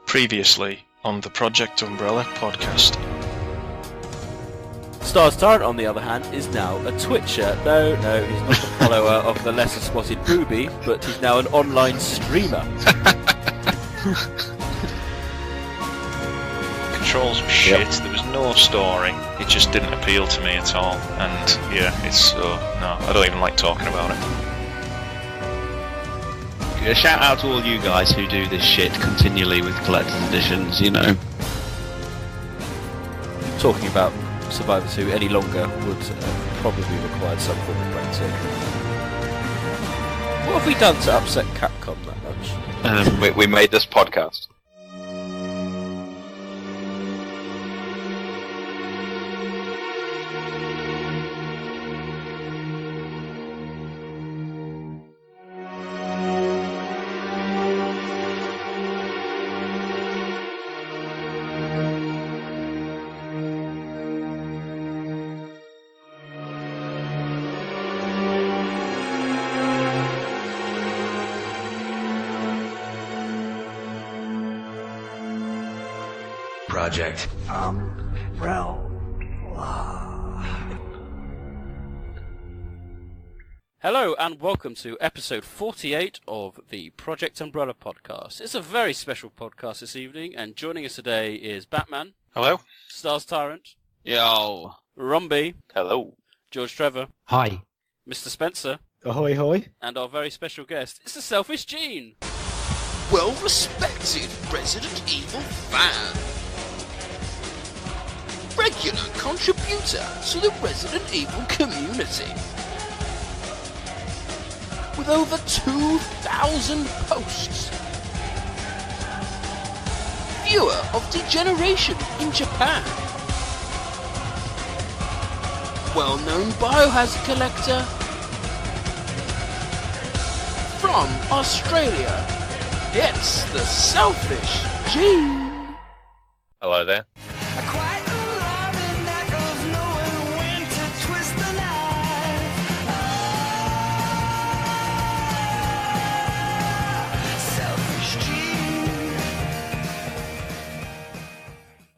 Previously on the Project Umbrella podcast. Stars Tyrant, on the other hand, is now a Twitcher. No, he's not a follower of the lesser spotted Rombie, but he's now an online streamer. Controls were shit, There was no story, it just didn't appeal to me at all, and yeah, no, I don't even like talking about it. A shout out to all you guys who do this shit continually with collector's editions, you know. Talking about Survivor 2 any longer would probably require some form of brain surgery. What have we done to upset Capcom that much? We made this podcast. Project Umbrella. Hello and welcome to episode 48 of the Project Umbrella podcast. It's a very special podcast this evening, and joining us today is Batman. Hello. Stars Tyrant. Yo. Rombie. Hello. George Trevor. Hi. Mr. Spencer. Ahoy hoy. And our very special guest, it's the Selfish Gene. Well-respected Resident Evil fan. Regular contributor to the Resident Evil community. With over 2,000 posts. Viewer of Degeneration in Japan. Well-known Biohazard collector. From Australia, it's the Selfish Gene. Hello there.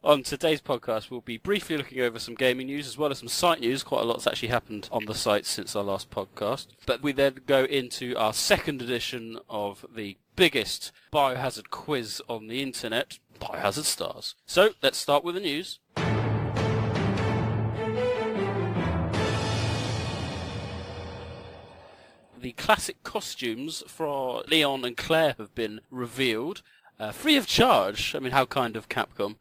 On today's podcast, we'll be briefly looking over some gaming news as well as some site news. Quite a lot's actually happened on the site since our last podcast. But we then go into our second edition of the biggest Biohazard quiz on the internet, Biohazard STARS. So, let's start with the news. The classic costumes for Leon and Claire have been revealed. Free of charge. I mean, how kind of Capcom.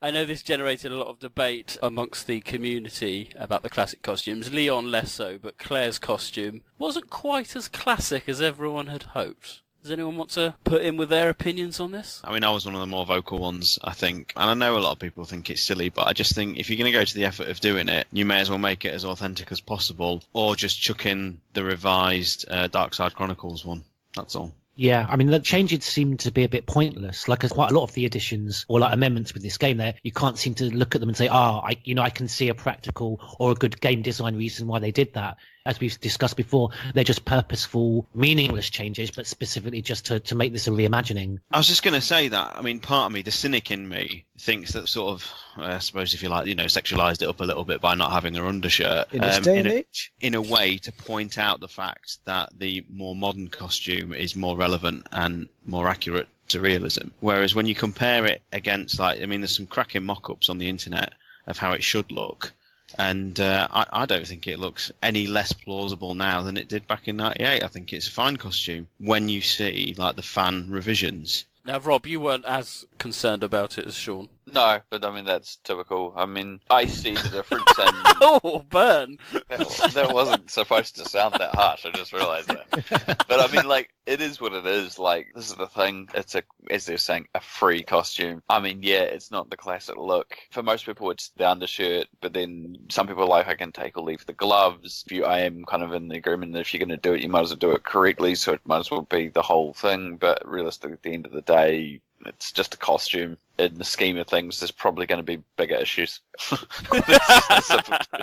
I know this generated a lot of debate amongst the community about the classic costumes. Leon less so, but Claire's costume wasn't quite as classic as everyone had hoped. Does anyone want to put in with their opinions on this? I mean, I was one of the more vocal ones, I think. And I know a lot of people think it's silly, but I just think if you're going to go to the effort of doing it, you may as well make it as authentic as possible, or just chuck in the revised Dark Side Chronicles one. That's all. Yeah, I mean, the changes seem to be a bit pointless. Like, there's quite a lot of the additions or like amendments with this game there, you can't seem to look at them and say, I can see a practical or a good game design reason why they did that. As we've discussed before, they're just purposeful, meaningless changes, but specifically just to make this a reimagining. I was just going to say that. I mean, part of me, the cynic in me, thinks that sort of, I suppose if you like, sexualised it up a little bit by not having her undershirt. In this day and age? In a way to point out the fact that the more modern costume is more relevant and more accurate to realism. Whereas when you compare it against, there's some cracking mock-ups on the internet of how it should look. And I don't think it looks any less plausible now than it did back in '98. I think it's a fine costume when you see the fan revisions. Now, Rob, you weren't as concerned about it as Sean. No, but I mean, that's typical. I mean, I see the difference. And oh, burn! That wasn't supposed to sound that harsh. I just realised that. But I mean, it is what it is. This is the thing. It's as they're saying, a free costume. I mean, yeah, it's not the classic look. For most people, it's the undershirt. But then some people are like, I can take or leave the gloves. I am kind of in the agreement that if you're going to do it, you might as well do it correctly. So it might as well be the whole thing. But realistically, at the end of the day, it's just a costume. in the scheme of things, there's probably going to be bigger issues.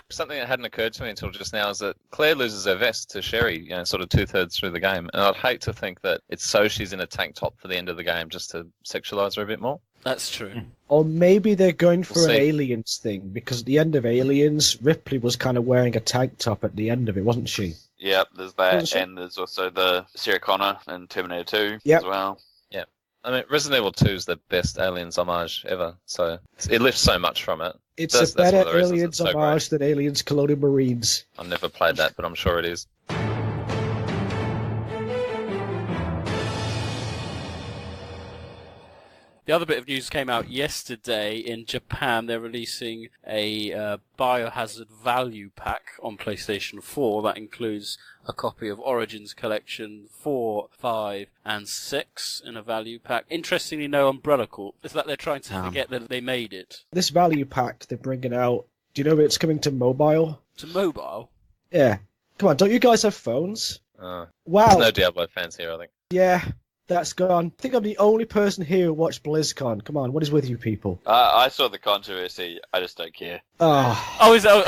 Something that hadn't occurred to me until just now is that Claire loses her vest to Sherry, sort of 2/3 through the game, and I'd hate to think that it's so she's in a tank top for the end of the game just to sexualise her a bit more. That's true. Or maybe they're going for We'll an see. Aliens thing, because at the end of Aliens, Ripley was kind of wearing a tank top at the end of it, wasn't she? Yep, there's Wasn't that, she? and there's also the Sarah Connor in Terminator 2 Yep. as well. I mean, Resident Evil 2 is the best Aliens homage ever, so it lifts so much from it. It's That's a better one of the reasons Aliens it's so great. homage than Aliens Colonial Marines. I've never played that, but I'm sure it is. The other bit of news came out yesterday. In Japan, they're releasing a Biohazard value pack on PlayStation 4 that includes a copy of Origins Collection 4, 5, and 6 in a value pack. Interestingly, no Umbrella Corp. It's like they're trying to forget that they made it. This value pack they're bringing out, do you know it's coming to mobile? To mobile? Yeah. Come on, don't you guys have phones? There's Wow. no Diablo fans here, I think. Yeah, that's gone. I think I'm the only person here who watched BlizzCon. Come on, what is with you people? I saw the controversy. I just don't care. Oh. Oh, is that?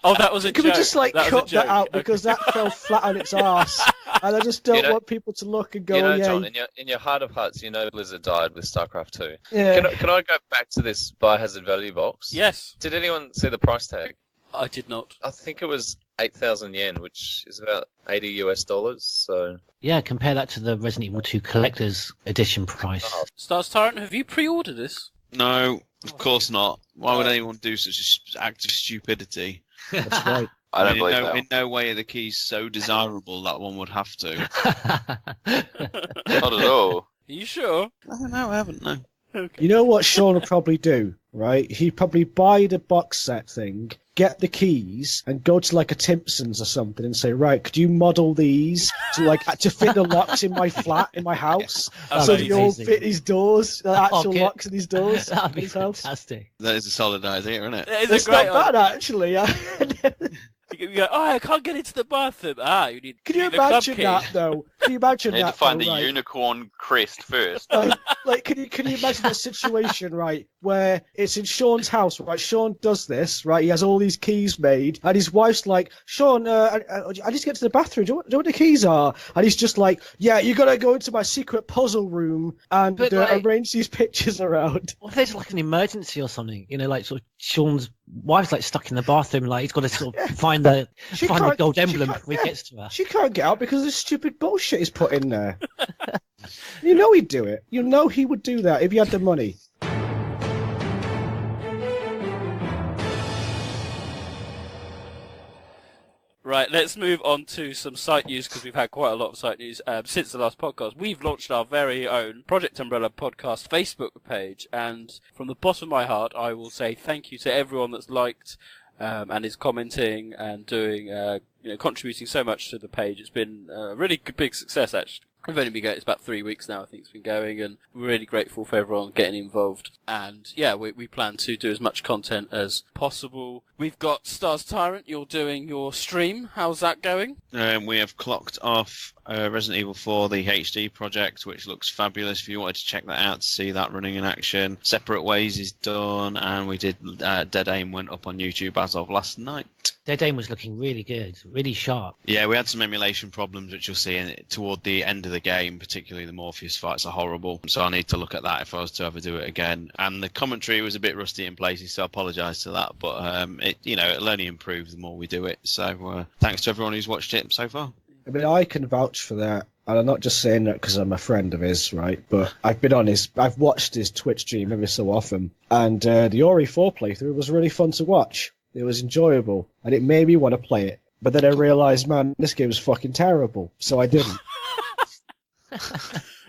Oh, that was a Can joke. we just That was a cut that joke. out because that fell flat on its arse, and I just don't want people to look and go, "Oh yeah." John, in your heart of hearts, Blizzard died with StarCraft 2. Yeah. Can I go back to this Biohazard value box? Yes. Did anyone see the price tag? I did not. I think it was 8,000 yen, which is about $80. So Yeah, compare that to the Resident Evil 2 Collector's Edition price. Stars Tyrant, have you pre-ordered this? No, of course not. Why would anyone do such an act of stupidity? That's right. I don't in, believe no, that. in no way are the keys so desirable that one would have to. Not at all. Are you sure? No, I haven't, no. You know what Sean would probably do, right? He'd probably buy the box set thing, get the keys, and go to like a Timpson's or something and say, right, could you model these to fit the locks in my flat, in my house? So they all Amazing. fit his doors, the actual Okay. locks in his doors. That'd in be his house. fantastic. That is a solid idea, isn't it? It's It's a great not bad, actually. You go, I can't get into the bathroom. You need. Can you need the club imagine key. that, though? Can you imagine You need that, to find though, the right? unicorn crest first. Can you imagine that situation, right, where it's in Sean's house, right? Sean does this, right? He has all these keys made, and his wife's like, Sean, I need to get to the bathroom. Do you know what the keys are? And he's just like, yeah, you gotta go into my secret puzzle room and But, like- arrange these pictures around. What if there's like an emergency or something? Like sort of Sean's wife's like stuck in the bathroom, like he's got to sort of find the gold emblem before he gets to her. She can't get out because of the stupid bullshit he's put in there. You know he'd do it. You know he would do that if he had the money. Right, let's move on to some site news because we've had quite a lot of site news since the last podcast. We've launched our very own Project Umbrella podcast Facebook page, and from the bottom of my heart, I will say thank you to everyone that's liked and is commenting and doing, contributing so much to the page. It's been a really big success, actually. We've only been going, it's about 3 weeks now, I think it's been going, and we're really grateful for everyone getting involved. And yeah, we plan to do as much content as possible. We've got Stars Tyrant, you're doing your stream. How's that going? We have clocked off Resident Evil 4, the HD project, which looks fabulous. If you wanted to check that out to see that running in action, Separate Ways is done, and we did Dead Aim went up on YouTube as of last night. Dead Aim was looking really good, really sharp. Yeah, we had some emulation problems, which you'll see toward the end of the game, particularly the Morpheus fights are horrible. So I need to look at that if I was to ever do it again. And the commentary was a bit rusty in places, so I apologise to that. But it'll only improve the more we do it. So thanks to everyone who's watched it so far. I mean, I can vouch for that. And I'm not just saying that because I'm a friend of his, right? But I've watched his Twitch stream every so often. And the Ori 4 playthrough was really fun to watch. It was enjoyable. And it made me want to play it. But then I realised, man, this game is fucking terrible. So I didn't.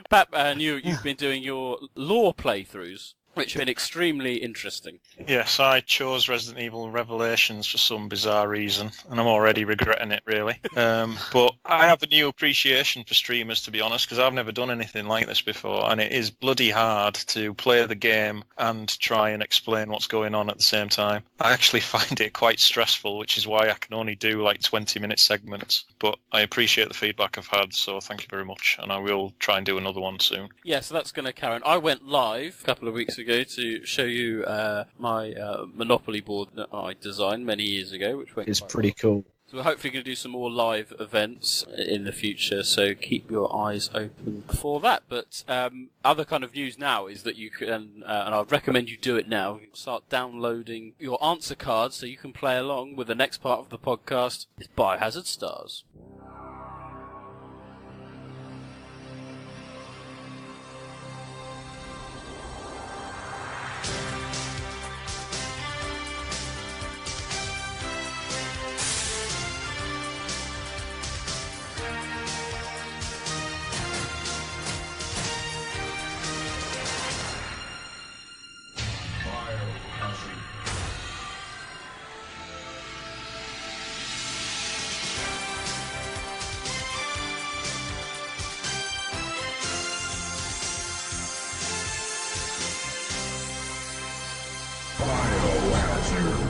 Pap, and you've been doing your lore playthroughs, which have been extremely interesting. Yes, I chose Resident Evil Revelations for some bizarre reason, and I'm already regretting it, really. But I have a new appreciation for streamers, to be honest, because I've never done anything like this before, and it is bloody hard to play the game and try and explain what's going on at the same time. I actually find it quite stressful, which is why I can only do like 20-minute segments. But I appreciate the feedback I've had, so thank you very much, and I will try and do another one soon. Yeah, so that's going to carry on. I went live a couple of weeks ago ago to show you my Monopoly board that I designed many years ago, which went It's quite pretty well. cool. So we're hopefully going to do some more live events in the future, so keep your eyes open for that. But other kind of news now is that you can, and I'd recommend you do it now, you can start downloading your answer cards so you can play along with the next part of the podcast. It's Biohazard STARS. Biohazard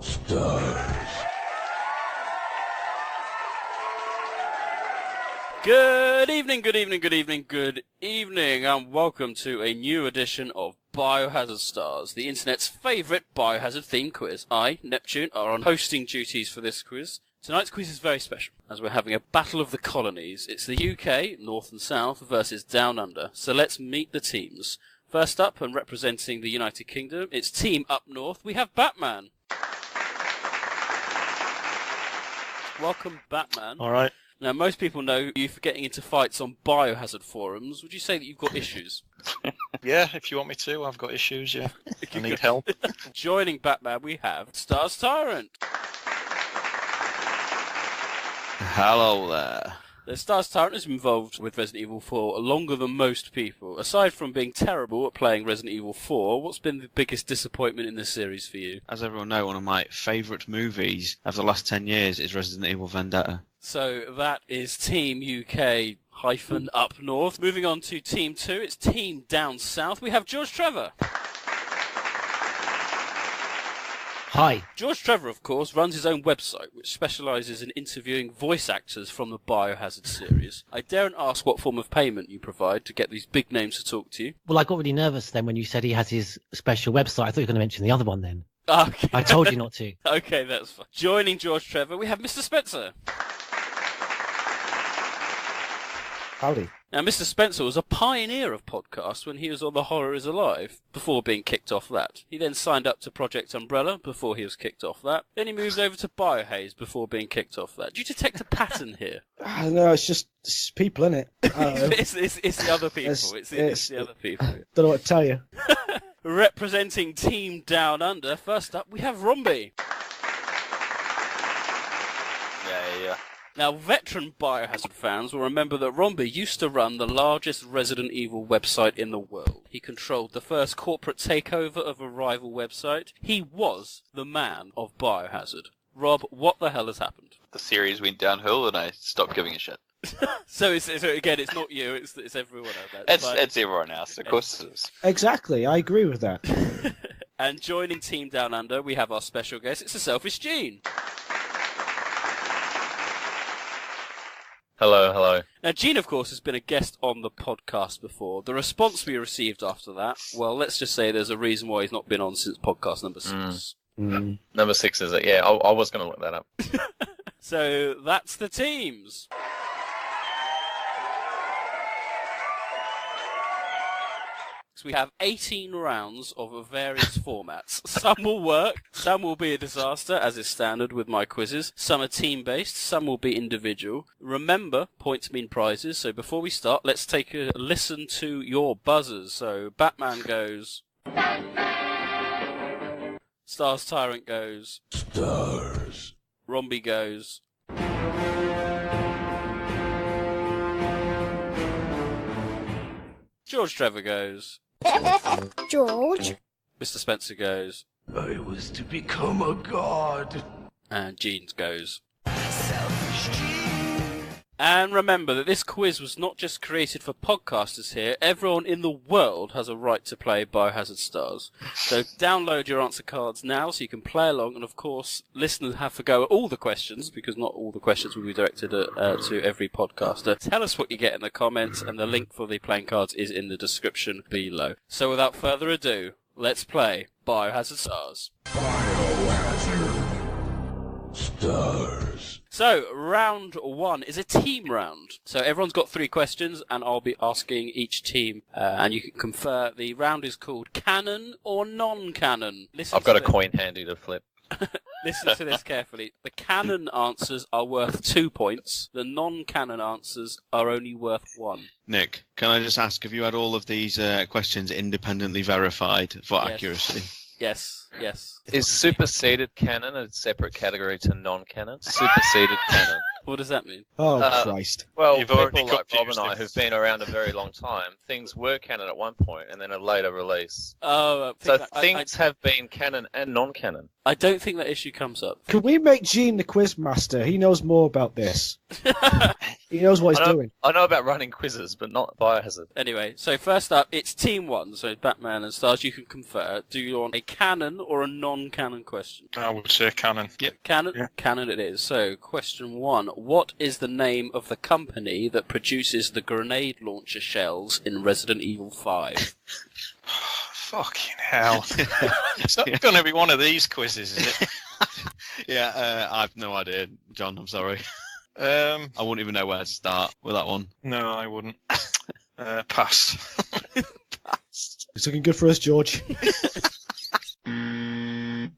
STARS. Good evening, good evening, good evening, good evening, and welcome to a new edition of Biohazard STARS, the internet's favourite Biohazard theme quiz. I, Neptune, are on hosting duties for this quiz. Tonight's quiz is very special, as we're having a battle of the colonies. It's the UK, North and South, versus Down Under. So let's meet the teams. First up, and representing the United Kingdom, it's Team Up North. We have Batman. Welcome, Batman. All right. Now, most people know you for getting into fights on Biohazard forums. Would you say that you've got issues? Yeah, if you want me to, I've got issues, yeah. I need help. Joining Batman, we have Stars Tyrant. Hello there. The Stars Tyrant has been involved with Resident Evil 4 longer than most people. Aside from being terrible at playing Resident Evil 4, what's been the biggest disappointment in the series for you? As everyone knows, one of my favourite movies of the last 10 years is Resident Evil Vendetta. So that is Team UK hyphen Up North. Moving on to Team 2, it's Team Down South. We have George Trevor. Hi. George Trevor, of course, runs his own website, which specialises in interviewing voice actors from the Biohazard series. I daren't ask what form of payment you provide to get these big names to talk to you. Well, I got really nervous then when you said he has his special website. I thought you were going to mention the other one then. Okay. I told you not to. Okay, that's fine. Joining George Trevor, we have Mr. Spencer. Howdy. Now, Mr. Spencer was a pioneer of podcasts when he was on The Horror is Alive, before being kicked off that. He then signed up to Project Umbrella before he was kicked off that. Then he moved over to Biohaze before being kicked off that. Do you detect a pattern here? No, it's people, innit? It's the other people. It's the other people. Don't know what to tell you. Representing Team Down Under, first up we have Rombie. Yeah. Now, veteran Biohazard fans will remember that Rombie used to run the largest Resident Evil website in the world. He controlled the first corporate takeover of a rival website. He was the man of Biohazard. Rob, what the hell has happened? The series went downhill and I stopped giving a shit. So again, it's not you, it's everyone else. It's everyone else, of course it is. Exactly, I agree with that. And joining Team Down Under, we have our special guest. It's the Selfish Gene. Hello. Now, Gene, of course, has been a guest on the podcast before. The response we received after that, well, let's just say there's a reason why he's not been on since podcast number 6. Number 6, is it? Yeah, I was going to look that up. So, that's the teams. So we have 18 rounds of various formats. Some will work, some will be a disaster, as is standard with my quizzes. Some are team-based, some will be individual. Remember, points mean prizes, so before we start, let's take a listen to your buzzers. So, Batman goes... Stars Tyrant goes... STARS. Rombie goes... George Trevor goes... George. Mr. Spencer goes... I was to become a god. And Jeans goes... And remember that this quiz was not just created for podcasters here. Everyone in the world has a right to play Biohazard Stars. So download your answer cards now so you can play along. And of course, listeners have to go at all the questions, because not all the questions will be directed to every podcaster. Tell us what you get in the comments, and the link for the playing cards is in the description below. So without further ado, let's play Biohazard Stars. Biohazard Stars. So, round one is a team round. So everyone's got 3 questions, and I'll be asking each team, and you can confer. The round is called Canon or Non-Canon. I've got a coin handy to flip. Listen to this carefully. The canon answers are worth 2 points. The non-canon answers are only worth 1. Nick, can I just ask, have you had all of these questions independently verified for accuracy? Yes. Is superseded canon a separate category to non-canon? Superseded canon. What does that mean? Oh, Christ. Well, You've people already like Rob and confused I him. who've been around a very long time, things were canon at one point and then a later release. Oh, So things have been canon and non-canon. I don't think that issue comes up. Can we make Gene the quiz master? He knows more about this. He knows what he's doing. I know about running quizzes, but not Biohazard. Anyway, so first up, it's Team 1, so Batman and Stars, you can confer. Do you want a canon or a non-canon question? I would say canon. Yep. Canon? Yeah. Canon it is. So, question 1. What is the name of the company that produces the grenade launcher shells in Resident Evil 5? Fucking hell. It's not going to be one of these quizzes, is it? Yeah, I've no idea, John. I'm sorry. I I wouldn't even know where to start with that one. No, I wouldn't. Pass. It's looking good for us, George.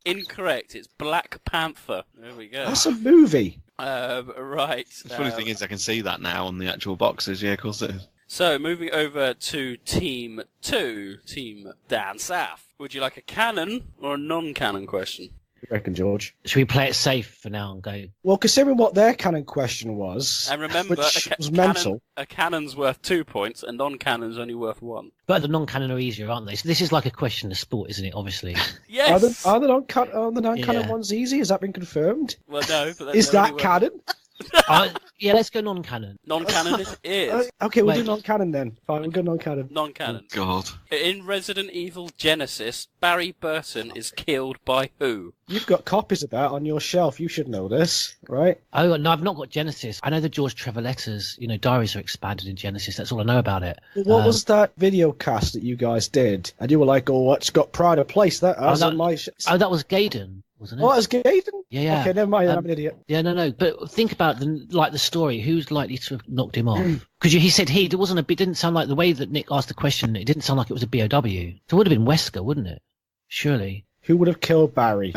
Incorrect. It's Black Panther. There we go. That's a movie. Right. The funny thing is, I can see that now on the actual boxes. Yeah, of course it is. So, moving over to Team 2, Team Dan South. Would you like a canon or a non-canon question? You reckon, George? Should we play it safe for now and go? Well, considering what their canon question was, And remember, which was mental. a canon's worth 2 points, a non-canon's only worth 1. But the non-canon are easier, aren't they? So this is like a question of sport, isn't it? Obviously. Yes! Are the non-canon Yeah. ones easy? Has that been confirmed? Well, no. But Is they're that only canon? Yeah, let's go non-canon. Non-canon is. Okay, we'll do Wait. non-canon then. Fine, we'll go non-canon. Non-canon. God. In Resident Evil Genesis, Barry Burton is killed by who? You've got copies of that on your shelf. You should know this, right? Oh, no, I've not got Genesis. I know the George Trevor letters, diaries are expanded in Genesis. That's all I know about it. What was that video cast that you guys did? And you were like, oh, it's got pride of place. That has on my... That was Gaydon, wasn't it? Oh, it was Gaydon? Yeah. Okay, never mind. I'm an idiot. Yeah, no. But think about the story. Who's likely to have knocked him off? Because he said it wasn't it didn't sound like the way that Nick asked the question. It didn't sound like it was a BOW. So it would have been Wesker, wouldn't it? Surely. Who would have killed Barry?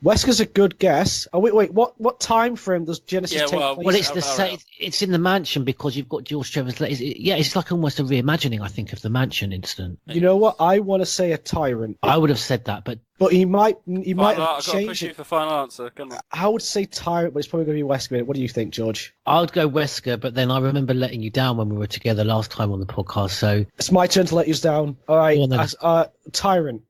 Wesker's a good guess. Oh, wait. What time frame does Genesis take place? Well, it's the same. It's in the mansion because you've got George Trevor's letters. It's like almost a reimagining, I think, of the mansion incident. You know what? I want to say a tyrant. I would have said that, but he might have I've got to changed push it. you for final answer. Come on. I would say tyrant, but it's probably going to be Wesker. What do you think, George? I would go Wesker. But then I remember letting you down when we were together last time on the podcast. So It's my turn to let you down. All right. Go on then. Tyrant.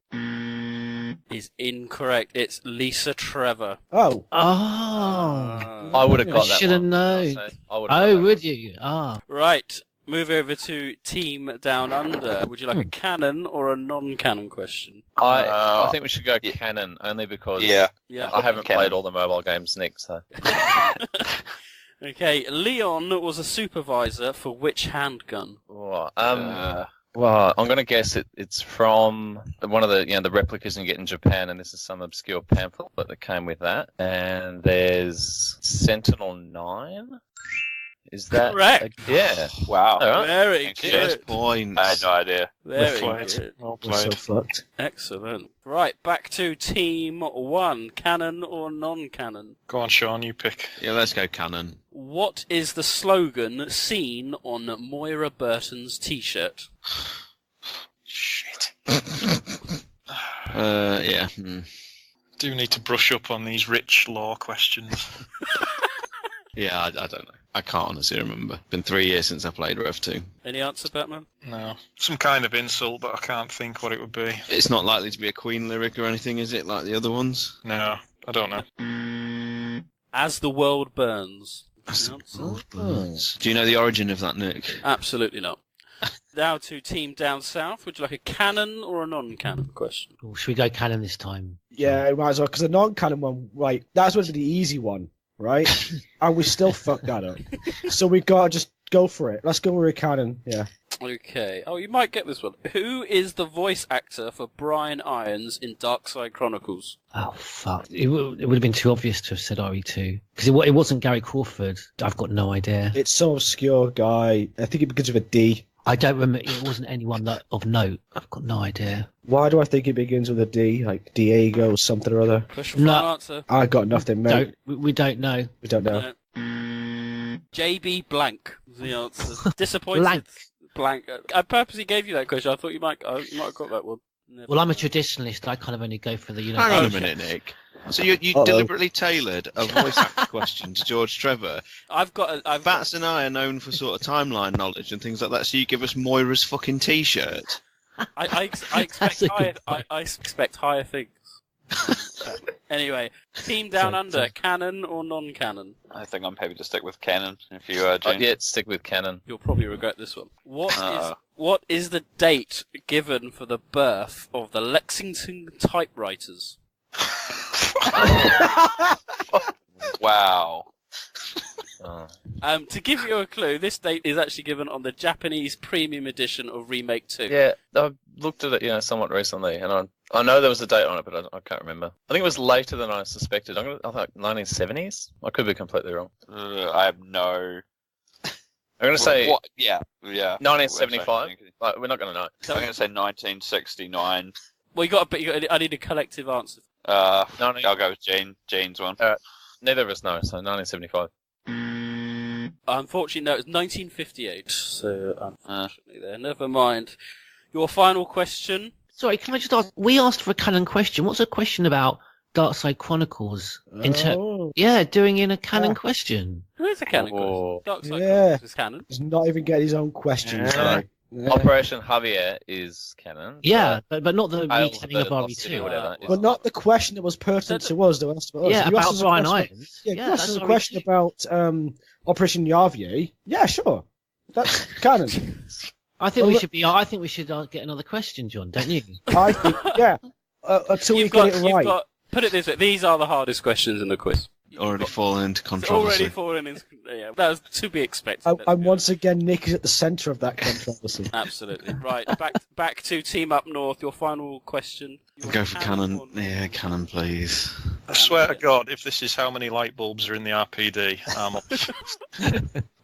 Is incorrect. It's Lisa Trevor. Oh. I would have got that should have one. known. I would've got Oh, that would you? Ah. Right. Move over to Team Down Under. Would you like a canon or a non-canon question? I think we should go canon, only because Yeah. I haven't Canon. played all the mobile games, Nick, so... Okay, Leon was a supervisor for which handgun? Well, I'm going to guess it's from one of the replicas you get in Japan, and this is some obscure pamphlet that came with that. And there's Sentinel 9? Is that correct? Yeah. Wow. All right. Very Thank you. good. First points. I had no idea. Very played. good. Well We're so played. fucked. Excellent. Right, back to Team 1. Canon or non-canon? Go on, Sean, you pick. Yeah, let's go canon. What is the slogan seen on Moira Burton's t-shirt? Shit. Yeah. Do need to brush up on these rich law questions. Yeah, I don't know. I can't honestly remember. Been 3 years since I played Rev 2. Any answer, Batman? No. Some kind of insult, but I can't think what it would be. It's not likely to be a Queen lyric or anything, is it? Like the other ones? No, I don't know. As the world burns, Do you know the origin of that, Nick? Absolutely not. Now to team down south. Would you like a canon or a non-canon question? Or should we go canon this time? Yeah, might as well, because the non-canon one, right, that's supposed to be the easy one, right? And we still fucked that up. So we got to just go for it. Let's go with a canon, yeah. Okay. Oh, you might get this one. Who is the voice actor for Brian Irons in Darkside Chronicles? Oh, fuck. It would have been too obvious to have said RE2. Because it wasn't Gary Crawford. I've got no idea. It's some obscure guy. I think it begins with a D. I don't remember. It wasn't anyone of note. I've got no idea. Why do I think it begins with a D? Like Diego or something or other? Question for an answer. I got nothing, mate. We don't know. We don't know. JB Blank was the answer. Disappointed. Blank. I purposely gave you that question. I thought you might have got that one. Never. Well, I'm a traditionalist. I kind of only go for the, Hang on a minute, Nick. So you deliberately tailored a voice actor question to George Trevor. Bats and I are known for sort of timeline knowledge and things like that, so you give us Moira's fucking T-shirt. I expect higher things. Anyway, team down under, canon or non-canon? I think I'm happy to stick with canon. If you are, Gene. Yeah, stick with canon. You'll probably regret this one. What is the date given for the birth of the Lexington typewriters? Wow. To give you a clue, this date is actually given on the Japanese premium edition of Remake 2. Yeah, I looked at it, somewhat recently, and I know there was a date on it, but I can't remember. I think it was later than I suspected. I thought 1970s. I could be completely wrong. I have no. I'm going to say. What? Yeah. 1975. We're not going to know. I'm going to say 1969. Well, I need a collective answer. I'll go with Jane's one. Neither of us know, so 1975. Unfortunately, no, it's 1958. So, unfortunately, there. Never mind. Your final question. Sorry, can I just ask? We asked for a canon question. What's a question about Darkside Chronicles? Doing in a canon question. Who is a canon question? Darkside Chronicles is canon. He's not even getting his own questions. Right. Yeah. Operation Javier is canon. Yeah, but not the retelling of RE2. But not the question that was pertinent to us. That was about us. Yeah, about Brian Irons. Yeah, that's a question about Operation Javier. Yeah, sure. That's canon. I think we should get another question, John. Don't you? I think, yeah. Until we get it right. Put it this way: these are the hardest questions in the quiz. Already fallen into controversy. Yeah, that was to be expected. And once again, Nick is at the centre of that controversy. Absolutely. Right, back to Team Up North. Your final question. Go for canon. Yeah, canon, please. I swear to God, if this is how many light bulbs are in the RPD, I'm up.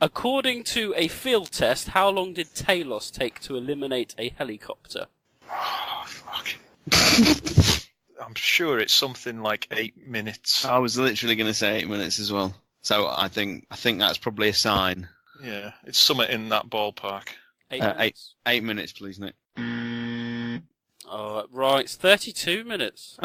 According to a field test, how long did Talos take to eliminate a helicopter? Oh, fuck. I'm sure it's something like 8 minutes. I was literally going to say 8 minutes as well. So I think that's probably a sign. Yeah, it's somewhere in that ballpark. 8 minutes. 8 minutes, please, Nick. Oh, right, it's 32 minutes.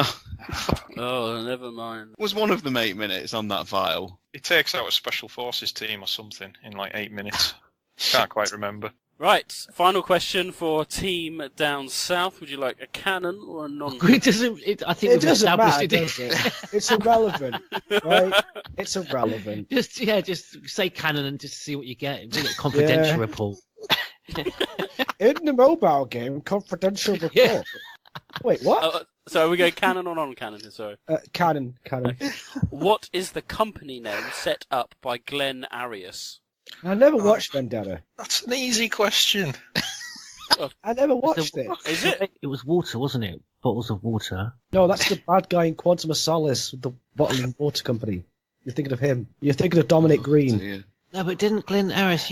Oh, never mind. Was one of them 8 minutes on that file? It takes out a special forces team or something in like 8 minutes. Can't quite remember. Right, final question for Team Down South. Would you like a canon or a non-canon? I think it doesn't matter, does it? It's irrelevant, right? It's irrelevant. Just say canon and just see what you get. You get a confidential report. In the mobile game, confidential report. Yeah. Wait, what? So we go canon or non-canon? Sorry. Canon. Okay. What is the company name set up by Glenn Arias? I never watched Vendetta. That's an easy question. I never watched it. Is it? It was water, wasn't it? Bottles of water. No, that's the bad guy in Quantum of Solace with the bottling water company. You're thinking of him. You're thinking of Dominic Green. Dear. No, but didn't Glenn Harris,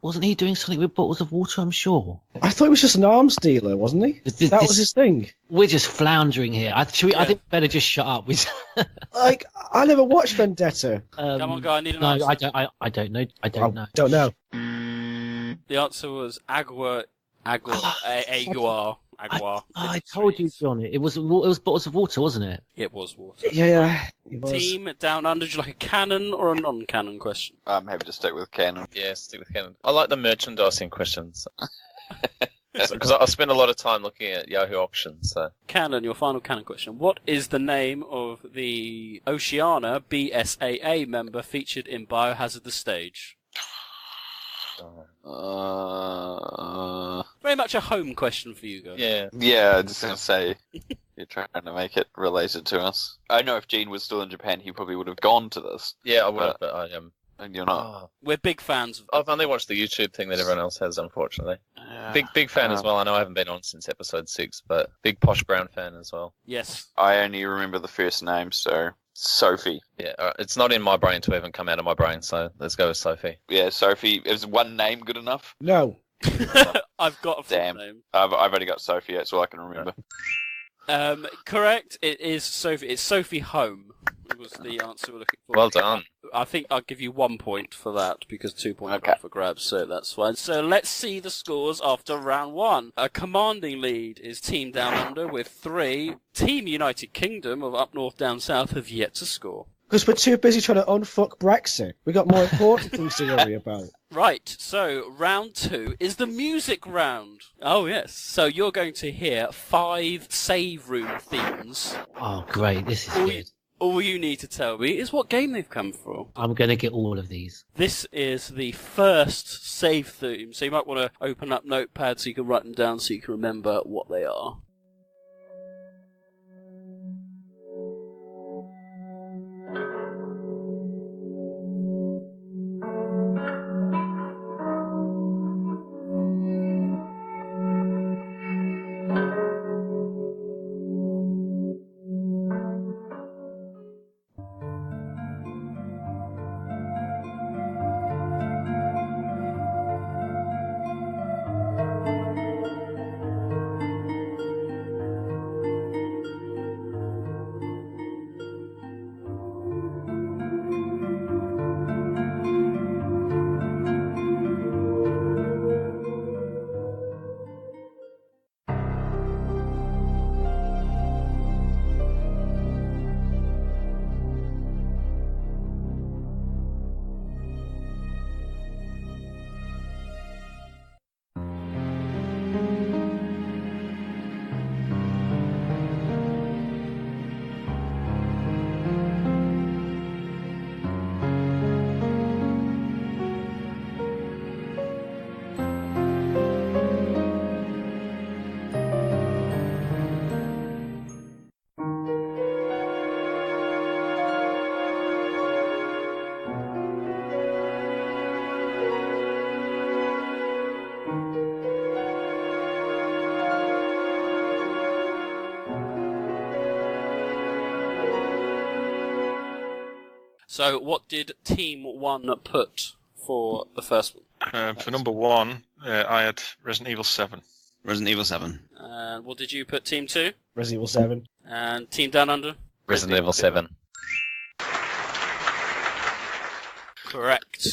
wasn't he doing something with bottles of water, I'm sure? I thought he was just an arms dealer, wasn't he? That was his thing. We're just floundering here. I think we better just shut up. Like, I never watched Vendetta. Come on, guy, I need an answer. I don't know. I don't know. Don't know. The answer was Aguar. I told you, John. It was bottles of water, wasn't it? It was water. Yeah. It was. Team Down Under, would you like a canon or a non-canon question? I'm happy to stick with canon. Yeah, stick with canon. I like the merchandising questions. Because I spend a lot of time looking at Yahoo auctions. So. Canon, your final canon question. What is the name of the Oceania BSAA member featured in Biohazard the Stage? Very much a home question for you guys. Yeah. Yeah, I was just going to say, you're trying to make it related to us. I know if Gene was still in Japan, he probably would have gone to this. Yeah, I would have, but I am. And you're not. We're big fans of I've only watched the YouTube thing that everyone else has, unfortunately. Big fan as well. I know I haven't been on since episode 6, but big Posh Brown fan as well. Yes. I only remember the first name, so Sophie. Yeah, it's not in my brain to even come out of my brain, so let's go with Sophie. Yeah, Sophie. Is one name good enough? No. I've got a full Damn. name. I've only got Sophie. That's all I can remember. Correct. It is Sophie. It's Sophie Home. Was the answer we're looking for. Well done. I think I'll give you 1 point for that because 2 points are up for grabs, so that's fine. So let's see the scores after round 1. A commanding lead is Team Down Under with 3. Team United Kingdom of Up North Down South have yet to score. Because we're too busy trying to unfuck Brexit. We got more important things to worry about. Right, so round 2 is the music round. Oh yes, so you're going to hear 5 save room themes. Oh, great. This is good. All you need to tell me is what game they've come from. I'm going to get all of these. This is the first save theme, so you might want to open up Notepad so you can write them down so you can remember what they are. So, what did Team 1 put for the first one? For number 1, I had Resident Evil 7. Resident Evil 7. And what did you put, Team 2? Resident Evil 7. And Team Down Under? Resident Evil 7. Correct.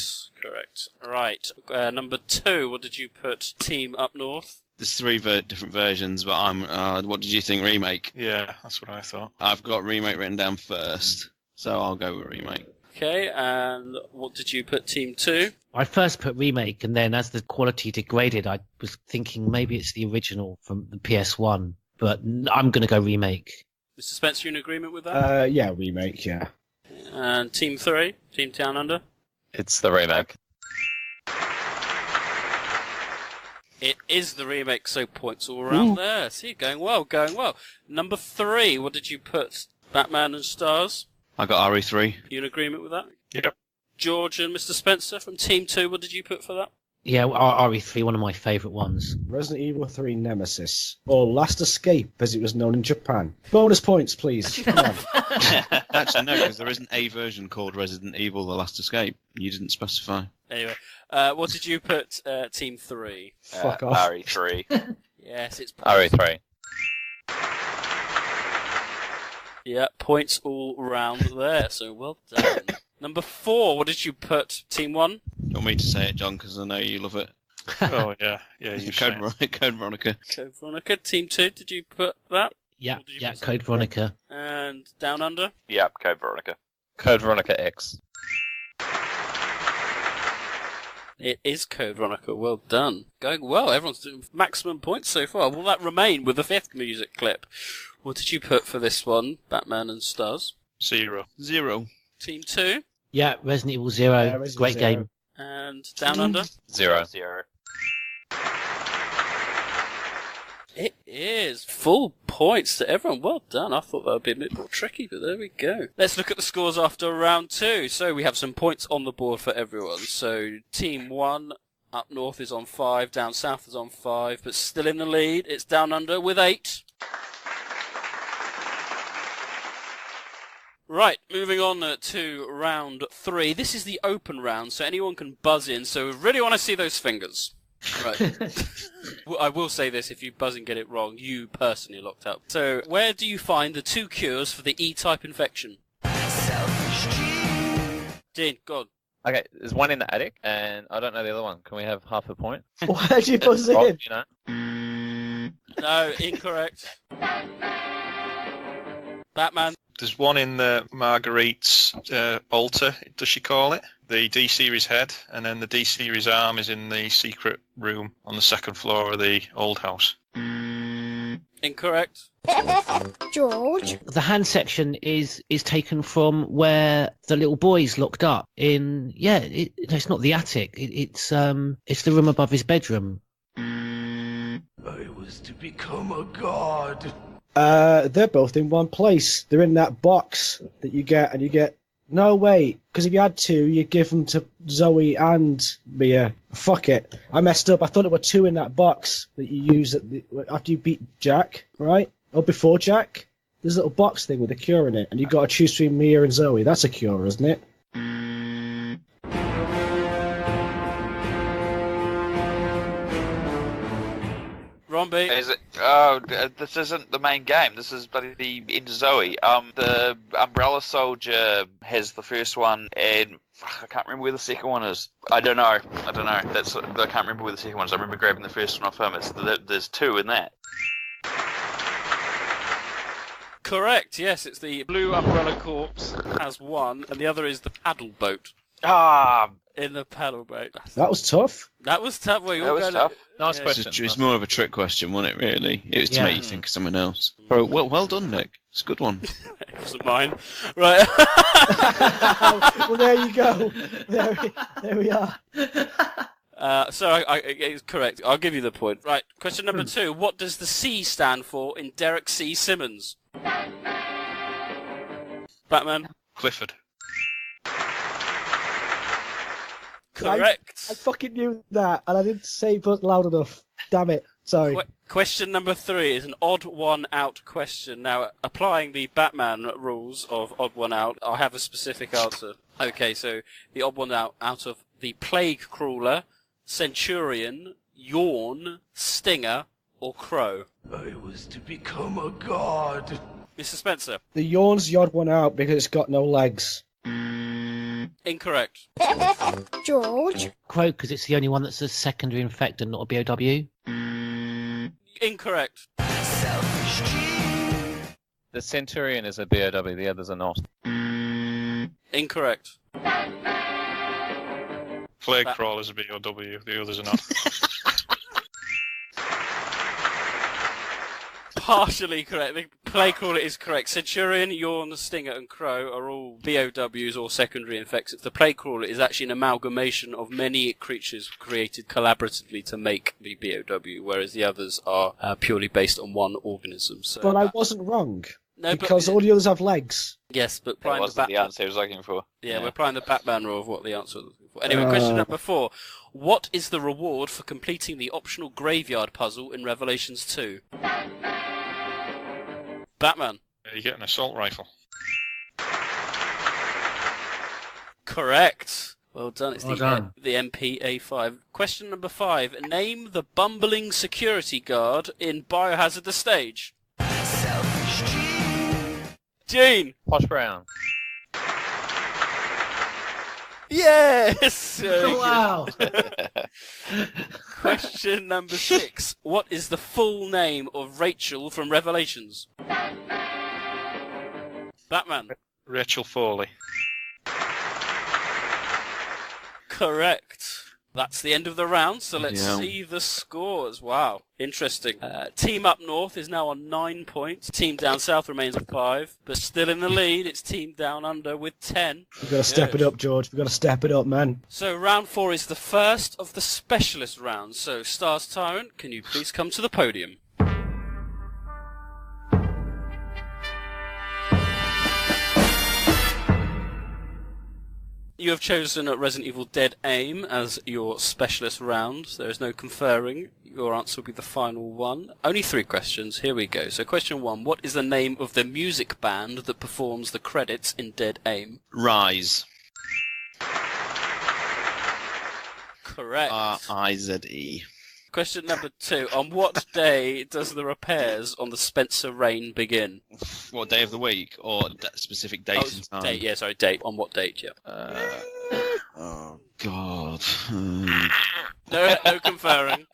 Right. Number 2, what did you put, Team Up North? There's 3 different versions, but what did you think, remake? Yeah, that's what I thought. I've got remake written down first, so I'll go with remake. Okay, and what did you put, Team 2? I first put remake, and then as the quality degraded, I was thinking maybe it's the original from the PS1, but I'm going to go remake. Mr. Spencer, you in agreement with that? Yeah, remake, yeah. And Team 3, Team Down Under? It's the remake. It is the remake, so points all around there. See, going well. Number 3, what did you put, Batman and Stars? I got RE3. You in agreement with that? Yep. George and Mr. Spencer from Team 2, what did you put for that? Yeah, RE3, one of my favourite ones. Resident Evil 3 Nemesis, or Last Escape, as it was known in Japan. Bonus points, please. Come on. Actually, no, because there isn't a version called Resident Evil: The Last Escape. You didn't specify. Anyway, what did you put, Team 3? Fuck off. RE3. Yes, it's RE3. Yeah, points all round there, so well done. Number 4, what did you put, Team 1? Do you want me to say it, John, because I know you love it? Oh, yeah. Yeah, you Code Veronica. Code Veronica. Team 2, did you put that? Yeah, Code Veronica. And Down Under? Yep, Code Veronica. Code Veronica X. It is Code Veronica. Well done. Going well. Everyone's doing maximum points so far. Will that remain with the 5th music clip? What did you put for this one, Batman and Stars? 0. Team 2? Yeah, Resident Evil 0. Yeah, Resident Great Evil 0. game. And Down Under? 0. It is. Full points to everyone. Well done. I thought that would be a bit more tricky, but there we go. Let's look at the scores after round 2. So we have some points on the board for everyone. So Team 1 up north is on 5, down south is on 5, but still in the lead. It's Down Under with 8. Right, moving on to round 3. This is the open round, so anyone can buzz in. So we really want to see those fingers. Right. I will say this, if you buzz and get it wrong, you personally are locked out. So, where do you find the 2 cures for the E-type infection? Dean, go on. Okay, there's one in the attic, and I don't know the other one. Can we have half a point? Where'd you buzz Rob, in? you know? No, incorrect. Batman. There's one in the Marguerite's altar, does she call it? The D-Series head, and then the D-Series arm is in the secret room on the 2nd floor of the old house. Incorrect. George. The hand section is taken from where the little boy's locked up in. Yeah, it's not the attic. It's the room above his bedroom. I was to become a god. They're both in one place. They're in that box that you get, and you get. No, wait, because if you had 2, you'd give them to Zoe and Mia. Fuck it. I messed up. I thought there were 2 in that box that you use after you beat Jack, right? Or before Jack. There's a little box thing with a cure in it, and you've got to choose between Mia and Zoe. That's a cure, isn't it? Rombie. Is it? Oh, this isn't the main game. This is bloody Into Zoe. The Umbrella Soldier has the first one, and I can't remember where the second one is. I don't know. I can't remember where the second one is. I remember grabbing the first one off him. There's 2 in that. Correct, yes, it's the Blue Umbrella Corps has 1, and the other is the paddle boat. In the paddle boat. That was tough. That was tough. Well, That was tough. Nice Yeah. question. It was more of a trick question, wasn't it, really? It was to Yeah. make you think of someone else. Well done, Nick. It's a good one. It wasn't mine. Right. Well, there you go. There we are. So it's correct. I'll give you the point. Right. Question number 2. What does the C stand for in Derek C. Simmons? Batman. Clifford. Correct. I fucking knew that, and I didn't say it loud enough. Damn it. Sorry. Question number 3 is an odd one out question. Now, applying the Batman rules of odd one out, I have a specific answer. Okay, so the odd one out of the Plague Crawler, Centurion, Yawn, Stinger, or Crow. I was to become a god. Mr. Spencer. The yawn's the odd one out because it's got no legs. Incorrect. George. Crow, because it's the only one that's a secondary infector, not a BOW. Incorrect. The Centurion is a BOW, the others are not. Incorrect. Plague Crawler's a BOW, the others are not. Partially correct. The Plague Crawler is correct. Centurion, Yawn, Stinger, and Crow are all BOWs or secondary infections. The Plague Crawler is actually an amalgamation of many creatures created collaboratively to make the BOW, whereas the others are purely based on one organism. So, But I wasn't wrong. no, Because all the others have legs. yes, but That applying the wasn't the Batman. answer I was looking for. Yeah, we're applying the Batman rule of what the answer was looking for. Anyway, question number 4. What is the reward for completing the optional graveyard puzzle in Revelations 2? Batman. You get an assault rifle. Correct. Well done. It's Well done. the MPA5. Question number 5. Name the bumbling security guard in Biohazard the Stage. Gene. Posh Brown. Yes! Wow. Question number 6. What is the full name of Rachel from Revelations? Batman. Rachel Foley. Correct. That's the end of the round, so let's Yeah. see the scores. Wow, interesting. Team up north is now on 9 points. Team down south remains on 5, but still in the lead, it's team down under with 10. We've got to step it up, George. We've got to step it up, man. So round 4 is the first of the specialist rounds. So Stars Tyrant, can you please come to the podium? You have chosen Resident Evil Dead Aim as your specialist round. There is no conferring. Your answer will be the final one. Only 3 questions. Here we go. So question 1. What is the name of the music band that performs the credits in Dead Aim? Rise. Correct. R-I-Z-E. Question number 2. On what day does the repairs on the Spencer Rain begin? What day of the week or specific date and time? Date. Yeah, sorry, date. On what date? Yeah. Oh God. No conferring.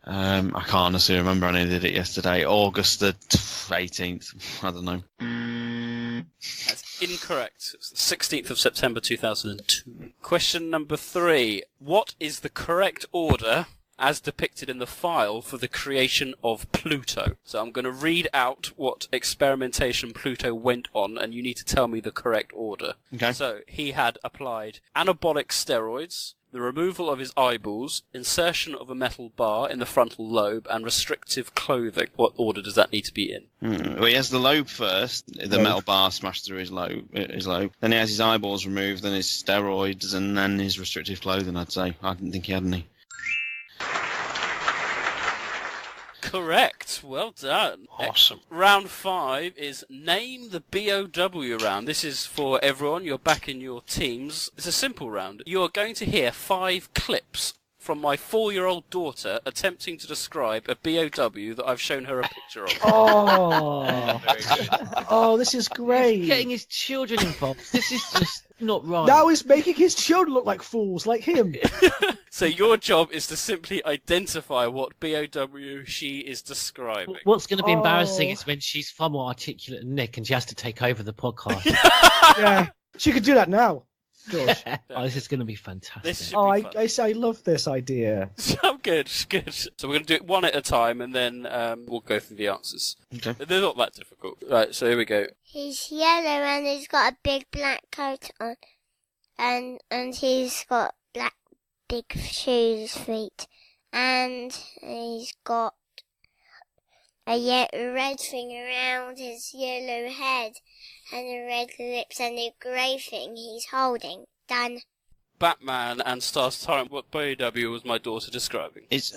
I can't honestly remember. I only did it yesterday. August the 18th. I don't know. That's incorrect. It's the 16th of September 2002. Question number 3. What is the correct order as depicted in the file for the creation of Pluto? So I'm going to read out what experimentation Pluto went on, and you need to tell me the correct order. Okay. So he had applied anabolic steroids, the removal of his eyeballs, insertion of a metal bar in the frontal lobe, and restrictive clothing. What order does that need to be in? Well, he has the lobe first, the metal bar smashed through his lobe. Then he has his eyeballs removed, then his steroids, and then his restrictive clothing, I'd say. I didn't think he had any. Correct. Well done. Awesome. Round 5 is Name the BOW round. This is for everyone. You're back in your teams. It's a simple round. You are going to hear 5 clips from my 4-year-old daughter attempting to describe a BOW that I've shown her a picture of. Oh, Very good. oh, this is great. Getting his children involved. This is just not right. Now he's making his children look like fools, like him. So your job is to simply identify what BOW she is describing. What's going to be embarrassing Oh. is when she's far more articulate than Nick and she has to take over the podcast. Yeah, she could do that now, George. Oh, this is going to be fantastic. This should Oh, be fun. I love this idea. Oh, good. So we're going to do it one at a time, and then we'll go through the answers. Okay. They're not that difficult. Right, so here we go. He's yellow and he's got a big black coat on, and he's got black big shoes feet, and he's got a red thing around his yellow head, and the red lips and the grey thing he's holding. Done. Batman and Stars Tyrant, what BOW was my daughter describing? Is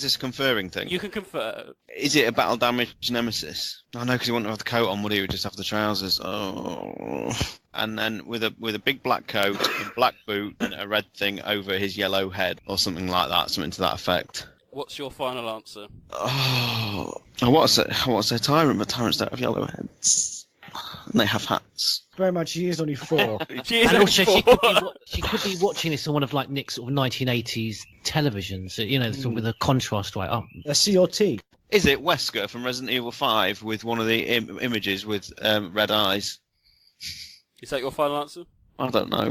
this a conferring thing? You can confer. Is it a battle damage nemesis? Oh no, because he wouldn't have the coat on, would he? He would just have the trousers. Oh. And then with a big black coat, a black boot, and a red thing over his yellow head, or something like that, something to that effect. What's your final answer? Oh, I want to say tyrant, but tyrants don't have yellow heads. And they have hats. Very much, she is only 4. She is And also, four. she could be watching this on one of like Nick's sort of 1980s television, so you know, sort of with a contrast right up. A COT. Is it Wesker from Resident Evil 5 with one of the images with red eyes? Is that your final answer? I don't know.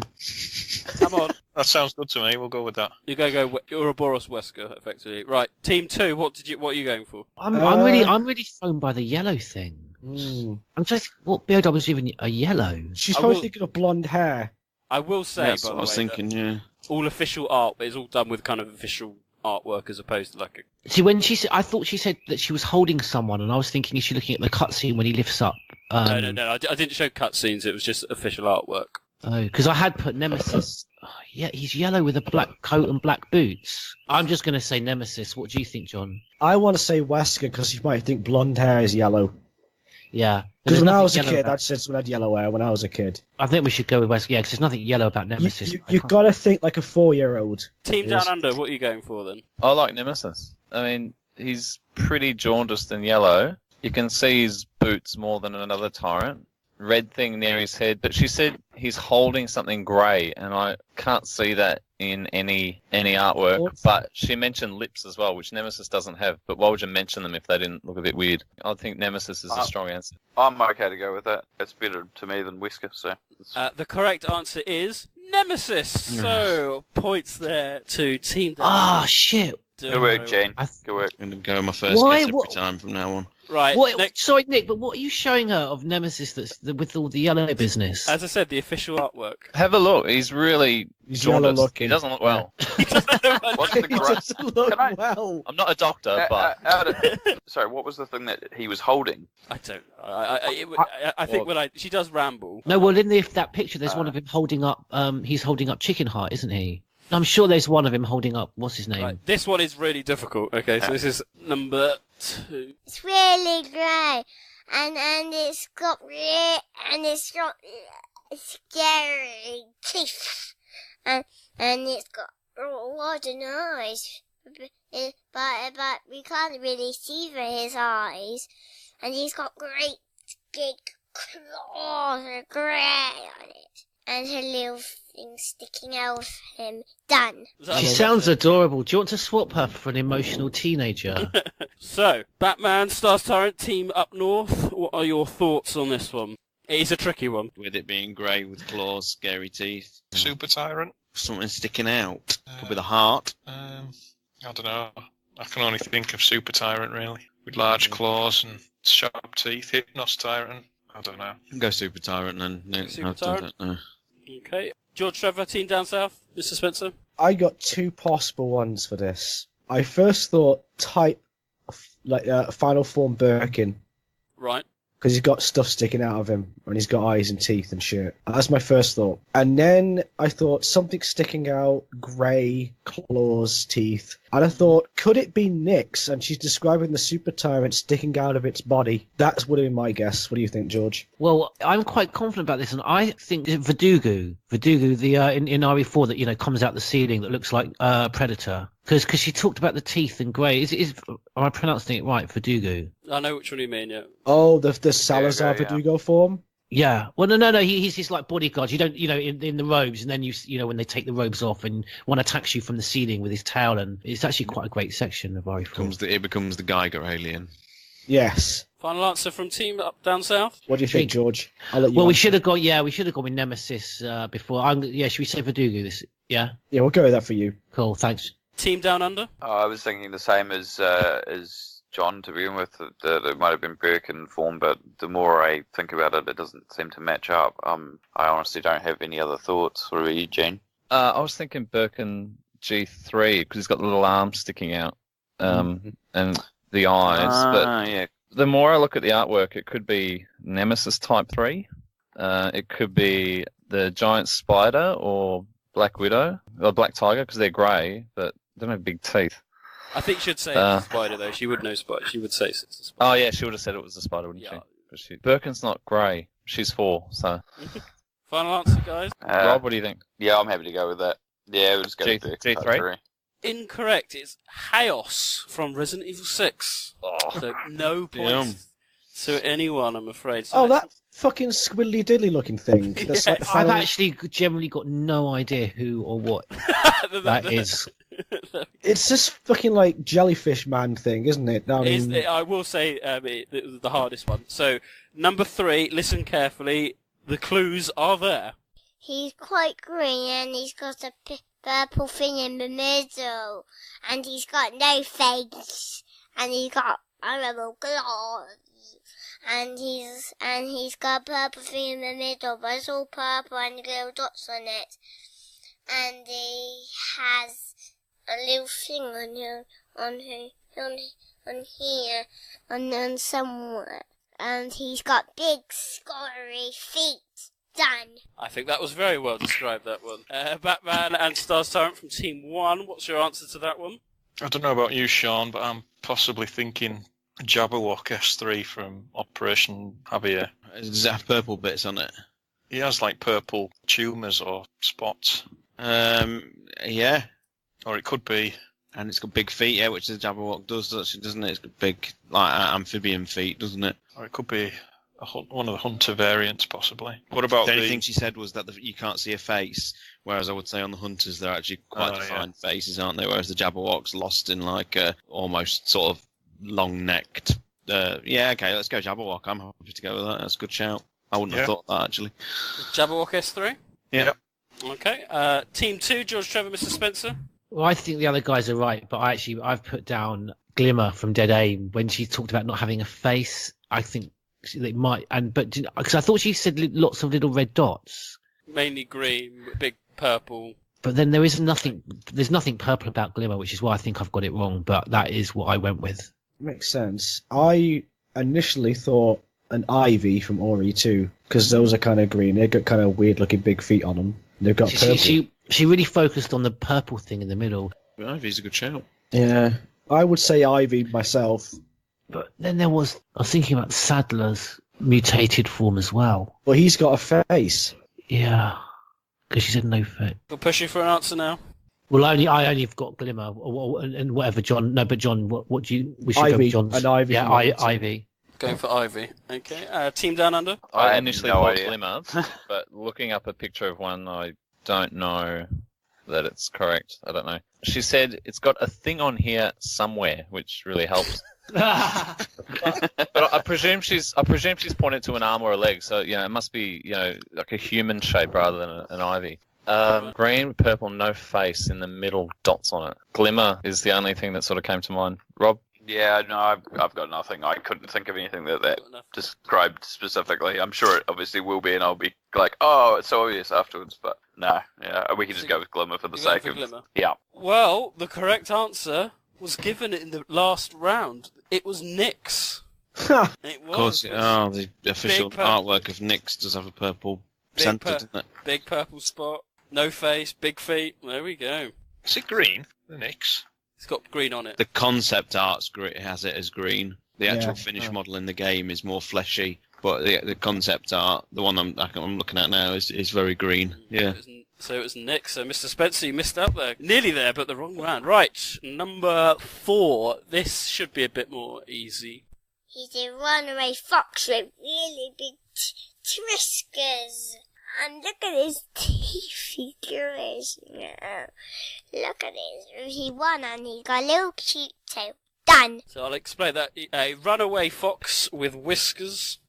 Come on. That sounds good to me. We'll go with that. You're going to go Ouroboros Wesker, effectively. Right, Team 2, what are you going for? I'm really thrown by the yellow thing. I'm just what BOW is even a yellow. She's I probably will- thinking of blonde hair. I will say, That's by what the I was way, thinking, yeah. that all official art is all done with kind of official artwork as opposed to like a... See, when she said, I thought she said that she was holding someone, and I was thinking, is she looking at the cutscene when he lifts up? No, I didn't show cutscenes, it was just official artwork. Oh, because I had put Nemesis. Oh, yeah, he's yellow with a black coat and black boots. I'm just going to say Nemesis. What do you think, John? I want to say Wesker because you might think blonde hair is yellow. Yeah. Because when I nothing was a yellow kid, about- that said someone had yellow hair when I was a kid. I think we should go with West. Yeah, because there's nothing yellow about Nemesis. You've got to think like a 4-year-old. Team Yes. Down Under, what are you going for then? I like Nemesis. I mean, he's pretty jaundiced and yellow. You can see his boots more than another tyrant. Red thing near his head, but she said he's holding something grey, and I can't see that in any artwork. But she mentioned lips as well, which Nemesis doesn't have. But why would you mention them if they didn't look a bit weird? I think Nemesis is a strong answer. I'm okay to go with that. It's better to me than Wesker, so... The correct answer is Nemesis. So points there to Team. Ah, shit. Good work, Jane. Good work. I'm going to go my first Why, guess every what- time from now on. Right. Sorry, Nick, but what are you showing her of Nemesis with all the yellow business? As I said, the official artwork. Have a look. He's really He's yellow jaundiced. looking. He doesn't look well. What's the He doesn't look well. I'm not a doctor, but sorry, what was the thing that he was holding? I don't. I think she does ramble. No, well, in that picture, there's one of him holding up. He's holding up Chicken Heart, isn't he? I'm sure there's one of him holding up. What's his name? Right, this one is really difficult. Okay, so this is number 2. It's really great, and it's got scary teeth, and it's got a lot of eyes, but we can't really see through his eyes, and he's got great big claws and grey on it, and a little thing sticking out of him. Done. She sounds adorable. Do you want to swap her for an emotional teenager? So, Batman, Stars Tyrant, team up north. What are your thoughts on this one? It is a tricky one. With it being grey with claws, scary teeth. Super Tyrant. Something sticking out. Could be the heart. I don't know. I can only think of Super Tyrant, really. With large claws and sharp teeth. Hypnos Tyrant. I don't know. Go Super Tyrant then. No, Super Tyrant? Okay. George Trevor, team down south. Mr. Spencer? I got 2 possible ones for this. I first thought type, Final Form Birkin, Right. because he's got stuff sticking out of him, and he's got eyes and teeth and shit. That's my first thought. And then I thought something sticking out, grey, claws, teeth. And I thought, could it be Nyx? And she's describing the Super Tyrant sticking out of its body. That would have been my guess. What do you think, George? Well, I'm quite confident about this, and I think Verdugo, the in RE4 that comes out the ceiling that looks like Predator, because she talked about the teeth and grey. Am I pronouncing it right? Verdugo. I know which one you mean. Yeah. Oh, the Salazar Verdugo form. Yeah. Well, no. He's his like bodyguard. You don't, in the robes, and then when they take the robes off, and one attacks you from the ceiling with his towel, and it's actually quite a great section of RE4. It becomes the Geiger alien. Yes. Final answer from team up down south. What do you think, George? I'll let you well, we answer. should have gone. Yeah, we should have gone with Nemesis before. Should we say Verdugo? This. Yeah. Yeah, we'll go with that for you. Cool. Thanks. Team down under. I was thinking the same as John, to begin with, that it might have been Birkin form, but the more I think about it, it doesn't seem to match up. I honestly don't have any other thoughts. What about you, Gene? I was thinking Birkin G3 because he's got the little arms sticking out and the eyes. But yeah. the more I look at the artwork, it could be Nemesis Type 3. It could be the Giant Spider or Black Widow or Black Tiger because they're grey, but they don't have big teeth. I think she'd say it's a spider, though. She would know spider. She would say it's a spider. Oh, yeah, she would have said it was a spider, wouldn't she? Birkin's not grey. She's 4, so... Final answer, guys? Rob, what do you think? Yeah, I'm happy to go with that. Yeah, we'll just go with Birkin Type 3. Incorrect. It's Chaos from Resident Evil 6. So no points to anyone, I'm afraid. So that fucking squiddly diddly looking thing. That's like I've actually generally got no idea who or what that is. It's this fucking like jellyfish man thing, isn't it? I will say it was the hardest one. So number 3, listen carefully. The clues are there. He's quite green, and he's got a purple thing in the middle, and he's got no face, and he's got animal claws, and he's got a purple thing in the middle, but it's all purple and little dots on it, and he has a little thing on here, somewhere, and he's got big scary feet. Done. I think that was very well described, that one. Batman and Stars Tyrant from Team 1. What's your answer to that one? I don't know about you, Sean, but I'm possibly thinking Jabberwock S3 from Operation Javier. Does it have purple bits on it? He has like purple tumours or spots. Yeah. Or it could be. And it's got big feet, which the Jabberwock does, doesn't it? It's got big, amphibian feet, doesn't it? Or it could be one of the Hunter variants, possibly. What about the only thing she said was that you can't see a face, whereas I would say on the Hunters they're actually quite defined faces, aren't they? Whereas the Jabberwock's lost in like a almost sort of long-necked. Okay, let's go Jabberwock. I'm happy to go with that. That's a good shout. I wouldn't have thought that actually. Jabberwock S3? Yeah. Okay. Team 2, George Trevor, Mr. Spencer. Well, I think the other guys are right, but I've put down Glimmer from Dead Aim when she talked about not having a face. I think they might, because I thought she said lots of little red dots. Mainly green, big purple. But then there's nothing purple about Glimmer, which is why I think I've got it wrong, but that is what I went with. Makes sense. I initially thought an Ivy from Ori 2, because those are kind of green. They've got kind of weird looking big feet on them. They've got purple. She really focused on the purple thing in the middle. Ivy's a good shout. Yeah, I would say Ivy myself. But then I was thinking about Sadler's mutated form as well. But he's got a face. Yeah, because she said no face. We'll push you for an answer now. Well, I only have got Glimmer and whatever, John. No, but John, what do you? We should Ivy, go with John's. an Ivy. Yeah, Ivy. Going for Ivy. Okay. Team Down Under. I initially thought idea. Glimmer, but looking up a picture of one, I don't know that it's correct. I don't know. She said it's got a thing on here somewhere, which really helps. But I presume she's pointed to an arm or a leg, so it must be like a human shape rather than an ivy. Green, purple, no face in the middle, dots on it. Glimmer is the only thing that sort of came to mind. Rob? Yeah, no, I've got nothing. I couldn't think of anything that described specifically. I'm sure it obviously will be, and I'll be like, oh, it's so obvious afterwards. But no, yeah, we can just go with Glimmer for the sake of Glimmer. Yeah. Well, the correct answer was given in the last round. It was Nyx. It was. Of course, the official artwork of Nyx does have a purple centre, doesn't it? Big purple spot, no face, big feet. There we go. Is it green? The Nyx? It's got green on it. The concept art has it as green. The actual finished model in the game is more fleshy, but the concept art, the one I'm looking at now, is very green. Yeah. So it was Nyx. So Mr. Spencer, you missed out there. Nearly there, but the wrong round. Right, number 4. This should be a bit more easy. He's a runaway fox with really big whiskers. And look at his teeth, he's curious. Look at this. He won and he got a little cute tail. Done. So I'll explain that. A runaway fox with whiskers,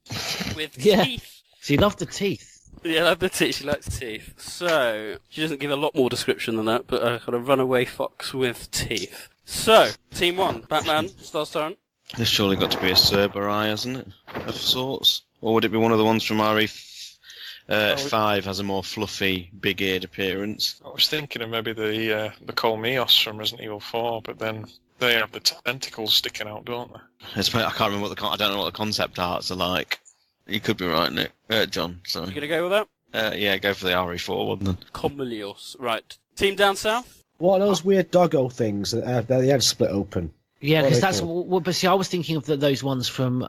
with Yeah. teeth. She loved the teeth. Yeah, I love the teeth. She likes teeth. So, she doesn't give a lot more description than that, but a kind of runaway fox with teeth. So, Team 1, Batman, Stars Tyrant. There's surely got to be a Cerberus, hasn't it? Of sorts. Or would it be one of the ones from RE5 has a more fluffy, big-eared appearance? I was thinking of maybe the Colmeos from Resident Evil 4, but then they have the tentacles sticking out, don't they? I can't remember I don't know what the concept arts are like. You could be right, Nick. John, sorry. You gonna go with that? Yeah, go for the RE4 one then. Comelios. Right. Team Down South? What are those weird doggo things that have the head split open? Yeah, because that's but see, I was thinking of those ones from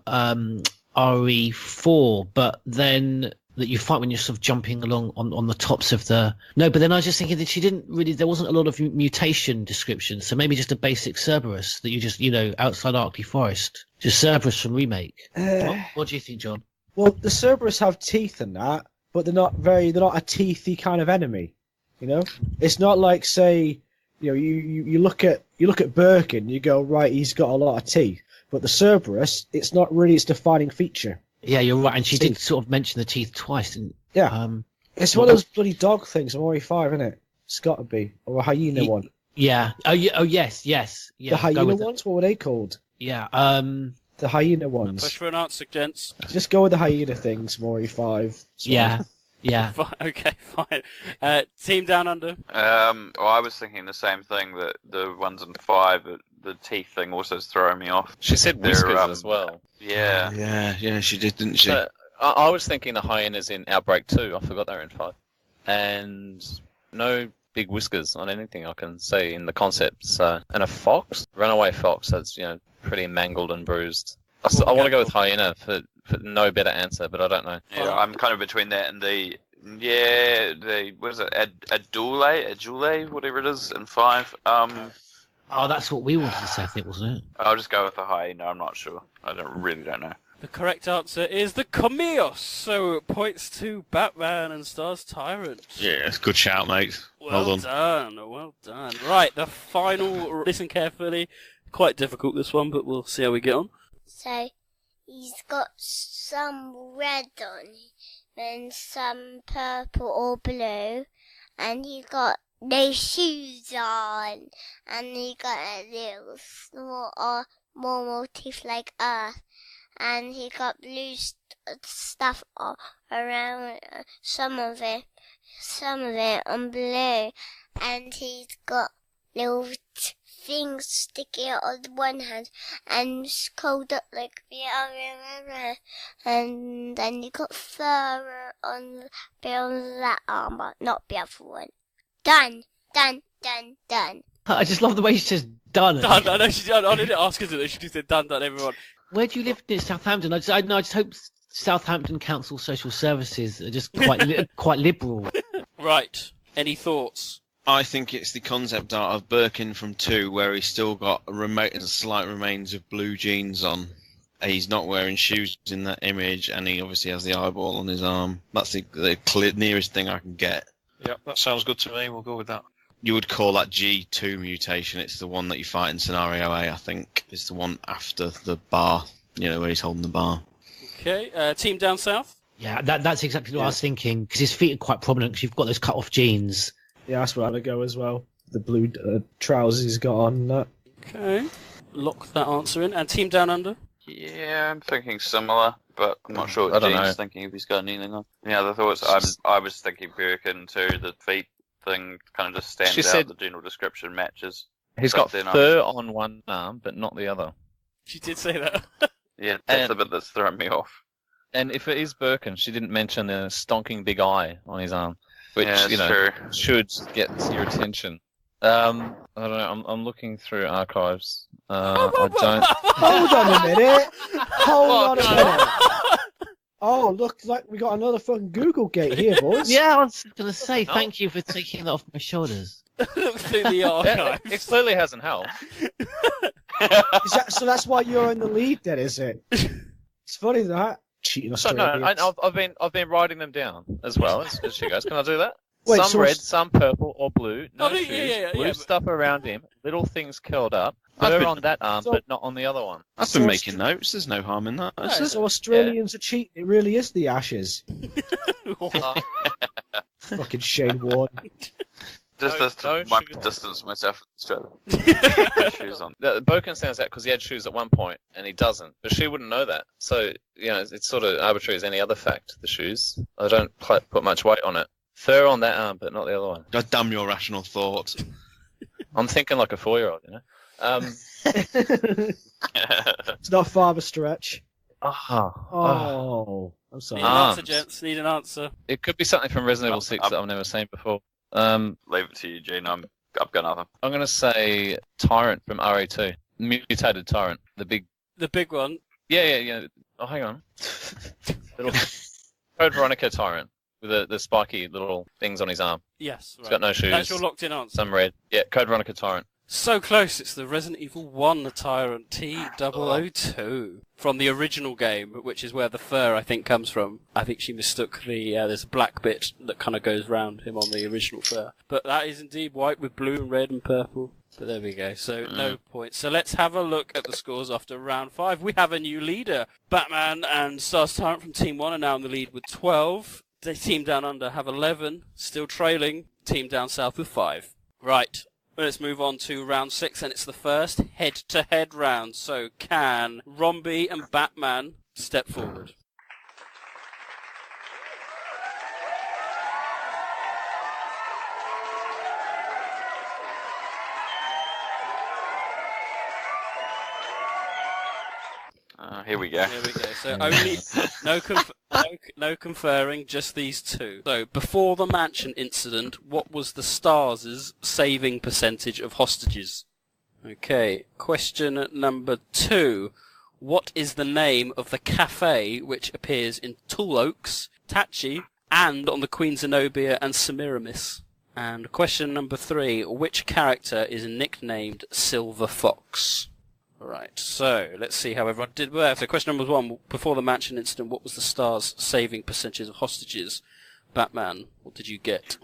RE4, but then that you fight when you're sort of jumping along on the tops of the... No, but then I was just thinking that there wasn't a lot of mutation description, so maybe just a basic Cerberus that you just, outside Arctic Forest. Just Cerberus from Remake. What do you think, John? Well, the Cerberus have teeth and that, but they're not a teethy kind of enemy. It's not like, say, you look at Birkin, you go, right, he's got a lot of teeth. But the Cerberus, it's not really its defining feature. Yeah, you're right, and she did sort of mention the teeth twice, didn't? Yeah. It's one of those bloody dog things from RE5, isn't it? It's got to be, or a hyena one. Yeah. Oh, yes. Yeah. The hyena ones. What were they called? Yeah. The hyena ones. Push for an answer, gents. Just go with the hyena things from RE5. Yeah. Okay, fine. Team Down Under? Well, I was thinking the same thing, that the ones in 5, the teeth thing also is throwing me off. She said whiskers as well. Yeah. Yeah, she did, didn't she? So, I was thinking the hyenas in Outbreak 2. I forgot they were in 5. And no big whiskers on anything I can see in the concept. So, and a fox? Runaway fox that's, pretty mangled and bruised. I want to go with hyena for no better answer, but I don't know. Yeah, I'm kind of between that and what is it, Adule, whatever it is, in 5. Oh, that's what we wanted to say, I think, wasn't it? I'll just go with the hyena, I'm not sure. I really don't know. The correct answer is the Comelios, so points to Batman and Stars Tyrant. Yeah, good shout, mate. Well done. Right, the final, listen carefully, quite difficult this one, but we'll see how we get on. So, he's got some red on him, and some purple or blue, and he got no shoes on, and he got a little small, more motif like Earth, and he got blue stuff all around, some of it on blue, and he's got little things sticking out on one hand and curled up like the other, and then you got fur on that arm, but not the other one. Done. I just love the way she says done. Done. I know she done. I didn't ask her to. She just said done, everyone. Where do you live near Southampton? I just hope Southampton Council Social Services are just quite liberal. Right. Any thoughts? I think it's the concept art of Birkin from 2, where he's still got slight remains of blue jeans on. He's not wearing shoes in that image, and he obviously has the eyeball on his arm. That's the nearest thing I can get. Yep, that sounds good to me. We'll go with that. You would call that G2 mutation. It's the one that you fight in Scenario A, I think. It's the one after the bar, where he's holding the bar. Okay, team down south? Yeah, that's exactly what I was thinking, because his feet are quite prominent, because you've got those cut-off jeans. Yeah, that's where I would go as well. The blue trousers he's got on. That. Okay, lock that answer in. And team down under? Yeah, I'm thinking similar, but I'm not sure what Jane's thinking if he's got anything on. Yeah, the thoughts. I was thinking Birkin too. The feet thing kind of just stands out. The general description matches. He's got fur on one arm, but not the other. She did say that. Yeah, that's the bit that's throwing me off. And if it is Birkin, she didn't mention the stonking big eye on his arm, which true. Should get your attention. I don't know. I'm looking through archives. I don't. Hold on a minute. Hold on a minute. Oh, look, like we got another fucking Google gate here, boys. Yeah, I was going to say thank you for taking that off my shoulders. Look through the archives. It clearly hasn't helped. So that's why you're in the lead, then, is it? It's funny that cheating Australians. No, I've been writing them down as well as she goes. Can I do that? Wait, some red, some purple or blue. No shoes. Yeah, blue stuff around him. Little things curled up. Fur on that arm, but not on the other one. I've been making notes. There's no harm in that. So Australians are cheating. It really is the Ashes. Fucking Shane Ward. Just to distance myself from Australia. Shoes on. Boken stands out because he had shoes at one point, and he doesn't. But she wouldn't know that. So, it's sort of arbitrary as any other fact, the shoes. I don't put much weight on it. Fur on that arm, but not the other one. God damn your rational thought. I'm thinking like a 4-year-old, It's not far of a stretch. Oh, I'm sorry. Need an answer, gents. Need an answer. It could be something from Resident Evil 6 that I've never seen before. Leave it to you, Gene. I've got nothing. I'm going to say Tyrant from RE2. Mutated Tyrant. The big one? Yeah. Oh, hang on. Little Code Veronica Tyrant. With the spiky little things on his arm. Yes, right. He's got no shoes. That's your locked-in answer. Some red. Yeah, Code Veronica Tyrant. So close. It's the Resident Evil 1 Tyrant T002 from the original game, which is where the fur, I think, comes from. I think she mistook there's a black bit that kind of goes round him on the original fur. But that is indeed white with blue and red and purple. But there we go. So no points. So let's have a look at the scores after round 5. We have a new leader. Batman and Stars Tyrant from Team 1 are now in the lead with 12. The team down under have 11, still trailing team down south with 5. Right, let's move on to round 6, and it's the first head-to-head round. So can Rombie and Batman step forward? Here we go. So only no conferring, just these two. So before the mansion incident, what was the Stars' saving percentage of hostages? Okay, question number 2. What is the name of the cafe which appears in Tall Oaks, Tachi, and on the Queen Zenobia and Semiramis? And question number 3. Which character is nicknamed Silver Fox? Right, so let's see how everyone did there. So question number 1, before the mansion incident, what was the Stars' saving percentage of hostages? Batman, what did you get?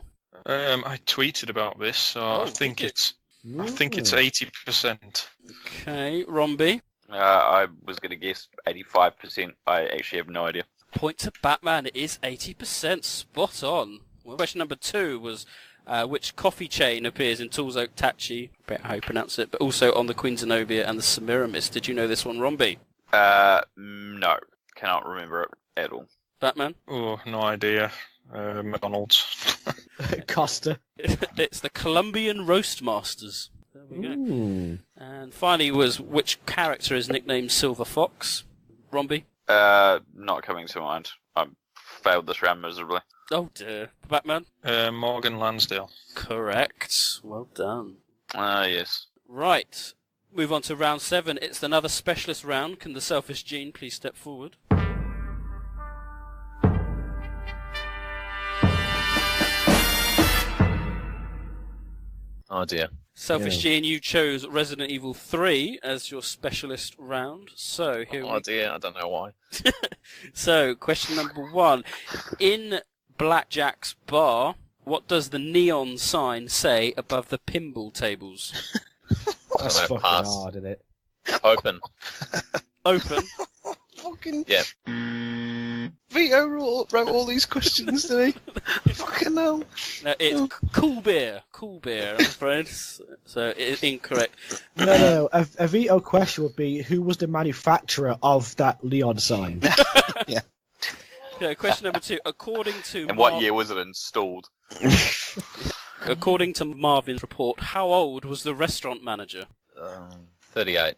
I tweeted about this, so I think it's 80%. Okay, Rombie? I was going to guess 85%. I actually have no idea. Point to Batman, it is 80%. Spot on. Well, question number 2 was Which coffee chain appears in Tools Oak Tachi, I bet how you pronounce it, but also on the Queen Zenobia and the Semiramis? Did you know this one, Rombie? No. Cannot remember it at all. Batman? Oh, no idea. McDonald's. Costa. It's the Colombian Roastmasters. There we go. Ooh. And finally was which character is nicknamed Silver Fox? Rombie? Not coming to mind. I failed this round miserably. Oh dear. Batman? Morgan Lansdale. Correct. Well done. Yes. Right. Move on to round 7. It's another specialist round. Can the Selfish Gene please step forward? Oh dear. Selfish Gene, you chose Resident Evil 3 as your specialist round. So here Oh dear, I don't know why. So, question number 1. In Blackjack's bar, what does the neon sign say above the pinball tables? That's I don't know, fucking pass. hard, isn't it? Open. Open. Fucking Yeah. Vito wrote all these questions, did he? Fucking hell. No, it's cool beer. Cool beer, I'm afraid. So, it's incorrect. No. A veto question would be, who was the manufacturer of that Leon sign? Yeah. Okay, question number 2. According to And what year was it installed? According to Marvin's report, how old was the restaurant manager? 38.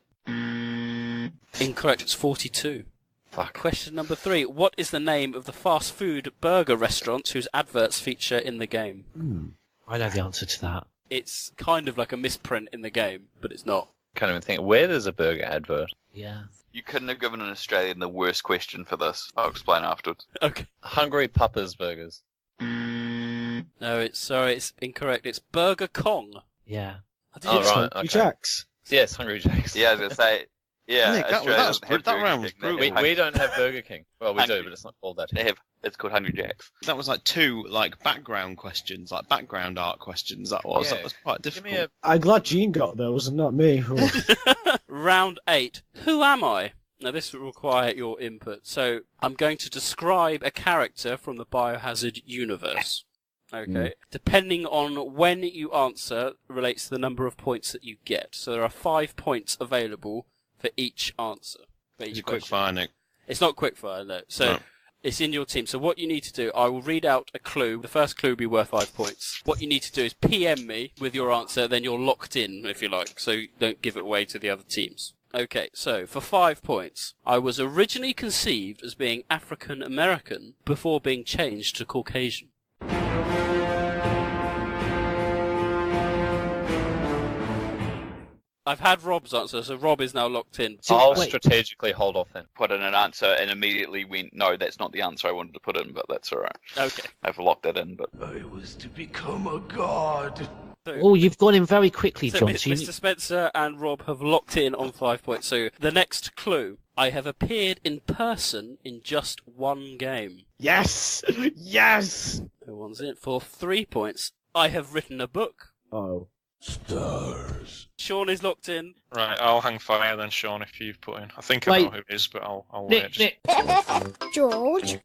Incorrect, it's 42. Fuck. Question number 3. What is the name of the fast food burger restaurant whose adverts feature in the game? I know the answer to that. It's kind of like a misprint in the game, but it's not. Can't even think. Where there's a burger advert? Yeah. You couldn't have given an Australian the worst question for this. I'll explain afterwards. Okay. Hungry Papa's Burgers. No, it's incorrect. It's Burger Kong. Yeah. Oh, right. Hungry Okay. Jack's. Yes, Hungry Jack's. Yeah, I was going to say, yeah, Nick, that Australia was doesn't have that Burger round was King, they brutal. have We don't have Burger King. Well, we do, Hungry. but it's not called that. It's called Hungry Jack's. That was like 2 background questions, like background art questions. That was Yeah. that was quite Give me difficult. I'm glad Gene got those and not me. Round 8. Who am I? Now, this will require your input. So, I'm going to describe a character from the Biohazard universe. Okay. Depending on when you answer, relates to the number of points that you get. So, there are 5 points available for each answer. For each It's a quick question. fire, Nick. It's not quickfire, no. So, No. it's in your team. So what you need to do, I will read out a clue. The first clue will be worth 5 points. What you need to do is PM me with your answer, then you're locked in, if you like, so you don't give it away to the other teams. Okay, so for 5 points, I was originally conceived as being African American before being changed to Caucasian. I've had Rob's answer, so Rob is now locked in. I'll Wait. strategically hold off then. Put in an answer and immediately went, no, that's not the answer I wanted to put in, but that's alright. Okay. I've locked that in, but... I was to become a god. So, Oh, you've gone in very quickly, so John. So you- Mr. Spencer and Rob have locked in on 5 points. So the next clue, I have appeared in person in just one game. Yes! Yes! Who wants it? For 3 points, I have written a book. Oh. Stars. Sean is locked in. Right, I'll hang fire then, Sean, if you've put in. I think I know Wait. who it is, but I'll wait. Nick, Just... Nick, George.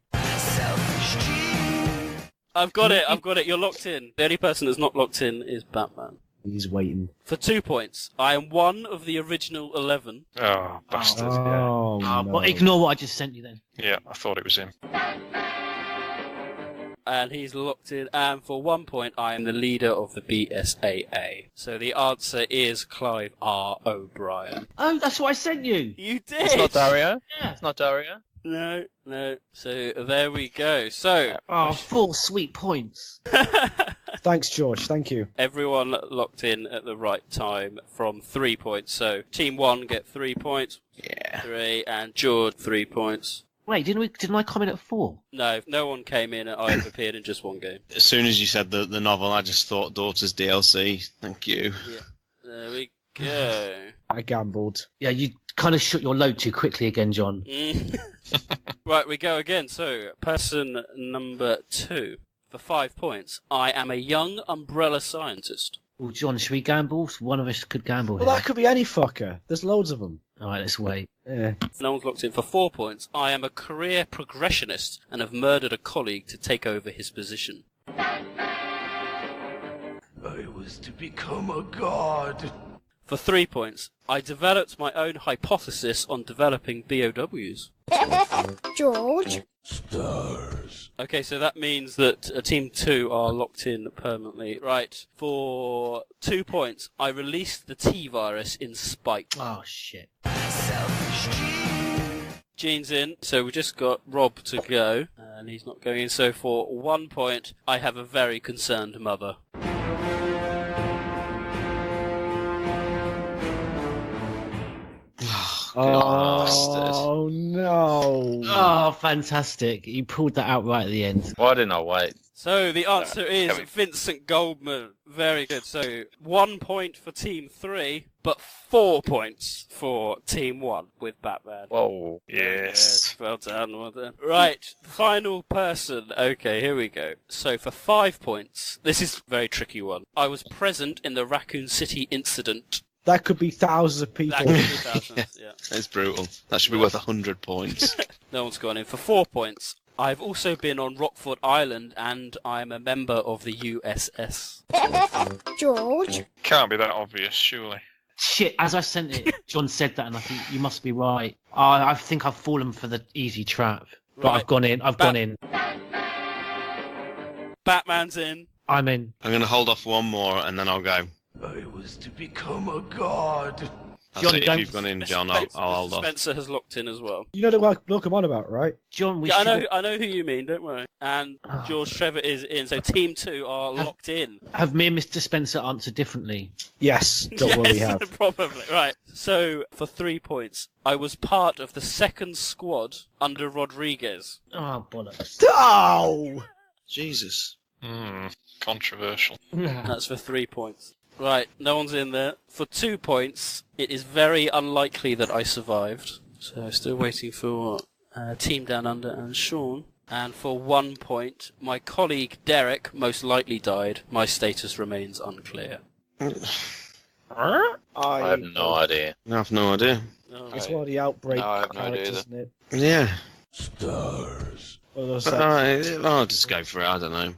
I've got it, you're locked in. The only person that's not locked in is Batman. He's waiting. For 2 points, I am one of the original 11. Oh, bastard. Oh, no. well, ignore what I just sent you then. Yeah, I thought it was him. And he's locked in. And for 1 point, I am the leader of the BSAA. So the answer is Clive R. O'Brien. Oh, that's what I sent you. You did! It's not Dario? Yeah. It's not Dario? No. So there we go. So, Oh, 4 sweet points. Thanks, George. Thank you. everyone locked in at the right time from 3 points. So Team 1 get 3 points. Yeah. 3, and George 3 points. Wait, didn't I comment at 4? No one came in. I've appeared in just one game. As soon as you said the novel, I just thought Daughters DLC. Thank you. There we go. I gambled. Yeah, you kind of shut your load too quickly again, John. Right, we go again. So, person number 2. For 5 points, I am a young umbrella scientist. Well, John, should we gamble? One of us could gamble Well, here. that could be any fucker. There's loads of them. All right, let's wait. Yeah. No one's locked in. For 4 points, I am a career progressionist and have murdered a colleague to take over his position. was to become a god. For 3 points, I developed my own hypothesis on developing BOWs. George. Stars. Okay, so that means that Team 2 are locked in permanently. Right, for 2 points, I released the T-virus in spite. Oh, shit. Gene's in, so we just got Rob to go, and he's not going in. So for 1 point, I have a very concerned mother. Oh, no. Oh, fantastic. You pulled that out right at the end. Why didn't I wait? So the answer is Kevin. Vincent Goldman. Very good. So 1 point for Team 3, but 4 points for Team 1 with Batman. Whoa. Yes. Well done, well done. Right, final person. Okay, here we go. So for 5 points, this is a very tricky one. I was present in the Raccoon City incident. That could be thousands of people. That could be thousands, yeah. It's brutal. That should be worth 100 points. No one's gone in. For 4 points, I've also been on Rockford Island, and I'm a member of the USS. George. Can't be that obvious, surely. Shit, as I sent it, John said that, and I think you must be right. I think I've fallen for the easy trap. But Right. I've gone in. I've gone in. Batman's in. I'm in. I'm going to hold off one more and then I'll go. I was to become a god. That's John, it. If don't- you've gone in, John, I'll hold off. Spencer has locked in as well. You know the look I'm on about, right? John, we Yeah, should I know who you mean, don't worry. And George Trevor is in, so Team 2 are locked in. have me and Mr. Spencer answered differently. Yes, don't worry, we have. Probably. Right. So, for 3 points, I was part of the second squad under Rodriguez. Oh, bollocks. Oh! Jesus. Controversial. That's for 3 points. Right, no one's in there. For 2 points, it is very unlikely that I survived. So, still waiting for Team Down Under and Sean. And for 1 point, my colleague Derek most likely died. My status remains unclear. I have no idea. I have no idea. It's one of the outbreak No, I have no idea characters, isn't it? Yeah. Stars. One of those But, like- I'll just go for it. I don't know.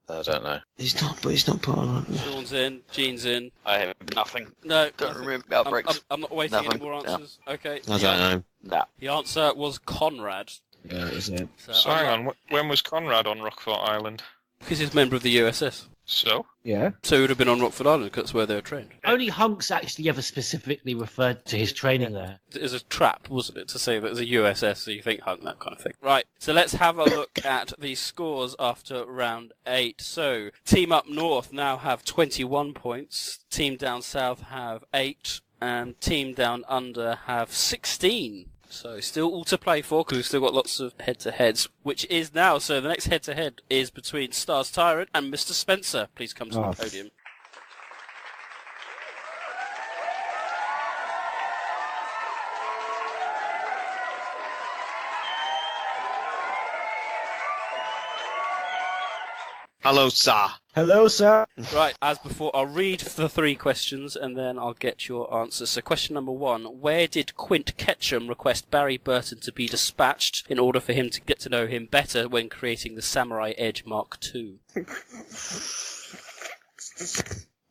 I don't know. He's not part of that. Sean's in, Gene's in. I have nothing. No, Don't nothing. remember outbreaks. I'm not waiting Nothing. any more No. answers. Okay. I don't know. Nah. The answer was Conrad. Yeah, is it? So hang on, when was Conrad on Rockfort Island? Because he's a member of the USS. So? Yeah. So he would have been on Rockford Island because that's where they were trained. Only Hunks actually ever specifically referred to his training there. It was a trap, wasn't it, to say that it was a USS, so you think Hunk, that kind of thing. Right, so let's have a look at the scores after round 8. So, Team Up North now have 21 points, Team Down South have 8, and Team Down Under have 16. So, still all to play for, because we've still got lots of head-to-heads, which is now, so the next head-to-head is between Stars Tyrant and Mr. Spencer. Please come to the podium. Hello, sir. Hello, sir. Right, as before, I'll read the 3 questions and then I'll get your answers. So question number 1, where did Quint Ketchum request Barry Burton to be dispatched in order for him to get to know him better when creating the Samurai Edge Mark II?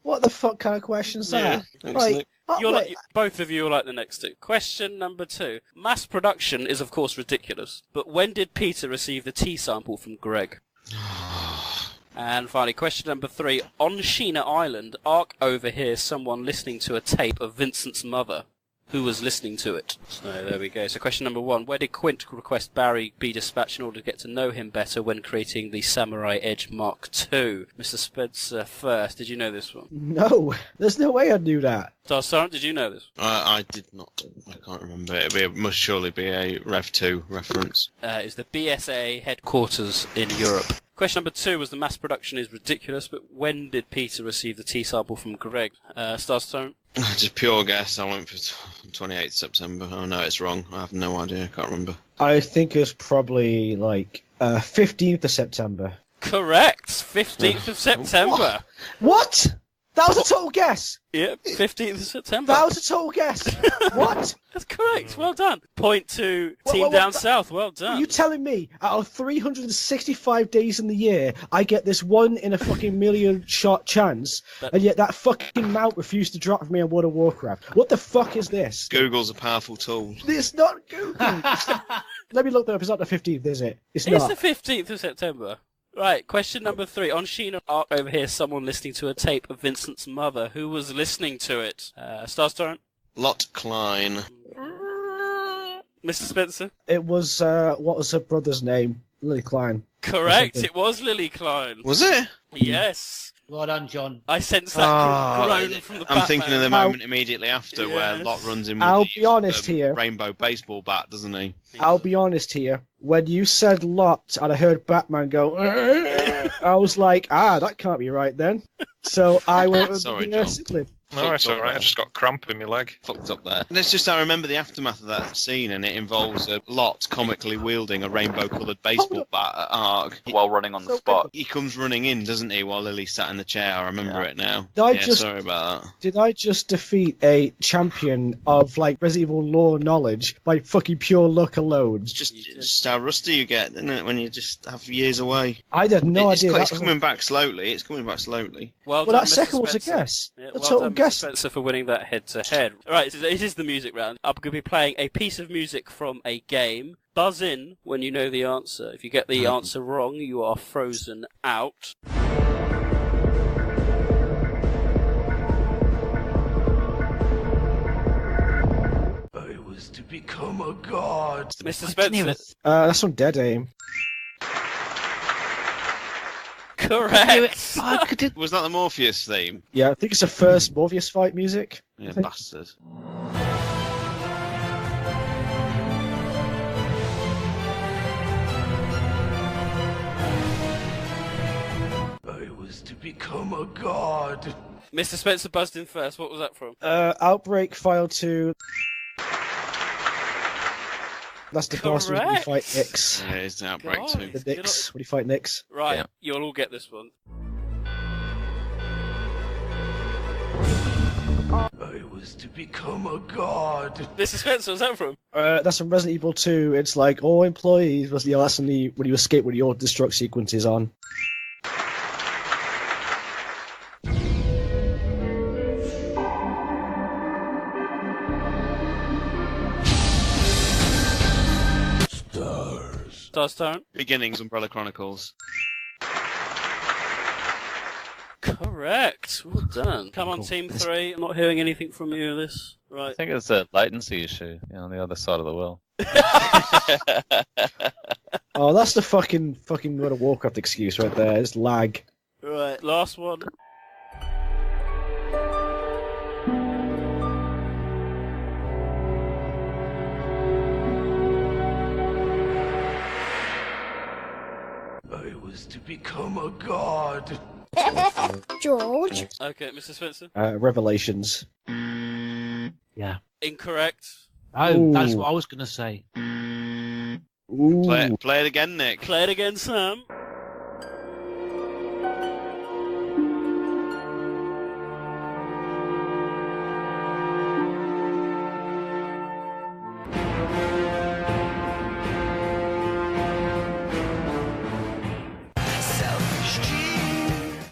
What the fuck kind of questions are that? Like, Both of you are like the next two. Question number 2, mass production is of course ridiculous, but when did Peter receive the tea sample from Greg? And finally, question number 3. On Sheena Island, Ark overhears someone listening to a tape of Vincent's mother. Who was listening to it? So there we go. So question number 1. Where did Quint request Barry be dispatched in order to get to know him better when creating the Samurai Edge Mark II? Mr. Spencer first. Did you know this one? no, there's no way I knew that. Star Sergeant, did you know this? I did not. I can't remember. It must surely be a Rev 2 reference. It's the BSA headquarters in Europe. Question number 2 was the mass production is ridiculous, but when did Peter receive the tea sample from Greg? Star Sergeant? Just pure guess. I went for 28th September. Oh no, it's wrong. I have no idea. I can't remember. I think it was probably like 15th of September. Correct! 15th of September. What? That was a total guess. Yep, 15th of September. That was a total guess. What? That's correct. Well done. Point to What- Team what- Down what- South. Well Are done. you telling me out of 365 days in the year, I get this 1 in a fucking million shot chance, and yet that fucking mount refused to drop for me on World of Warcraft? What the fuck is this? Google's a powerful tool. It's not Google. Let me look that up. It's not the 15th, is it? It's It's not. the 15th of September. Right, question number 3. On Sheena Arc over here, someone listening to a tape of Vincent's mother. Who was listening to it? Star Torrent? Lot Klein. Mr. Spencer? It was, what was her brother's name? Lily Klein. Correct, it was Lily Klein. Was it? Yes. Well done, John. I sense that groan from the I'm thinking of the Batman. moment immediately after where Yes. Lot runs in with I'll the be honest here. rainbow baseball bat, doesn't he? I'll be honest here. When you said Lot and I heard Batman go, I was like, that can't be right then. So I went with Sorry, the John. Cyclid. No, it's all right. I just got cramp in my leg. Fucked up there. And it's just I remember the aftermath of that scene, and it involves a Lot comically wielding a rainbow-coloured baseball bat at Ark. While running on the So spot. He comes running in, doesn't he, while Lily sat in the chair? I remember it now. Did I Yeah, just- sorry about that. Did I just defeat a champion of like Resident Evil lore knowledge by fucking pure luck alone? It's just how rusty you get, isn't it, when you just have years away? I had no It's, idea. it's that was coming back slowly. It's coming back slowly. Well Well, done, that Mr. second was a Spencer. guess. Yeah, A well total done, Mr. guess. Spencer, for winning that head-to-head. Right, it is the music round. I'm going to be playing a piece of music from a game. Buzz in when you know the answer. If you get the answer wrong, you are frozen out. I was to become a god. Mr. Spencer, That's on Dead Aim. correct. Was that the Morpheus theme? Yeah, I think it's the first Morpheus fight music. Yeah, I think. bastard. I was to become a god. Mr. Spencer buzzed in first. What was that from? Outbreak File 2. That's the boss when you Correct. fight Nyx. Yeah, it's an outbreak God. too. The Nyx. When you fight Nyx. Right, Yeah. you'll all get this one. I was to become a god. Mr. Spencer, was that from? That's from Resident Evil 2. It's like all employees. That's when you escape when your destruct sequence is on. Stars. Star Torrent? Beginnings, Umbrella Chronicles. Correct. Well done. Come on, Team 3. I'm not hearing anything from you of this. I Right. think it's a latency issue on the other side of the world. Oh, that's the fucking World of Warcraft excuse right there. It's lag. Right, last one. I was to become a god. George. Okay, Mr. Spencer. Revelations. Yeah. Incorrect. Oh, that's Ooh. what I was going to say. Ooh. Play it again, Nick. Play it again, Sam.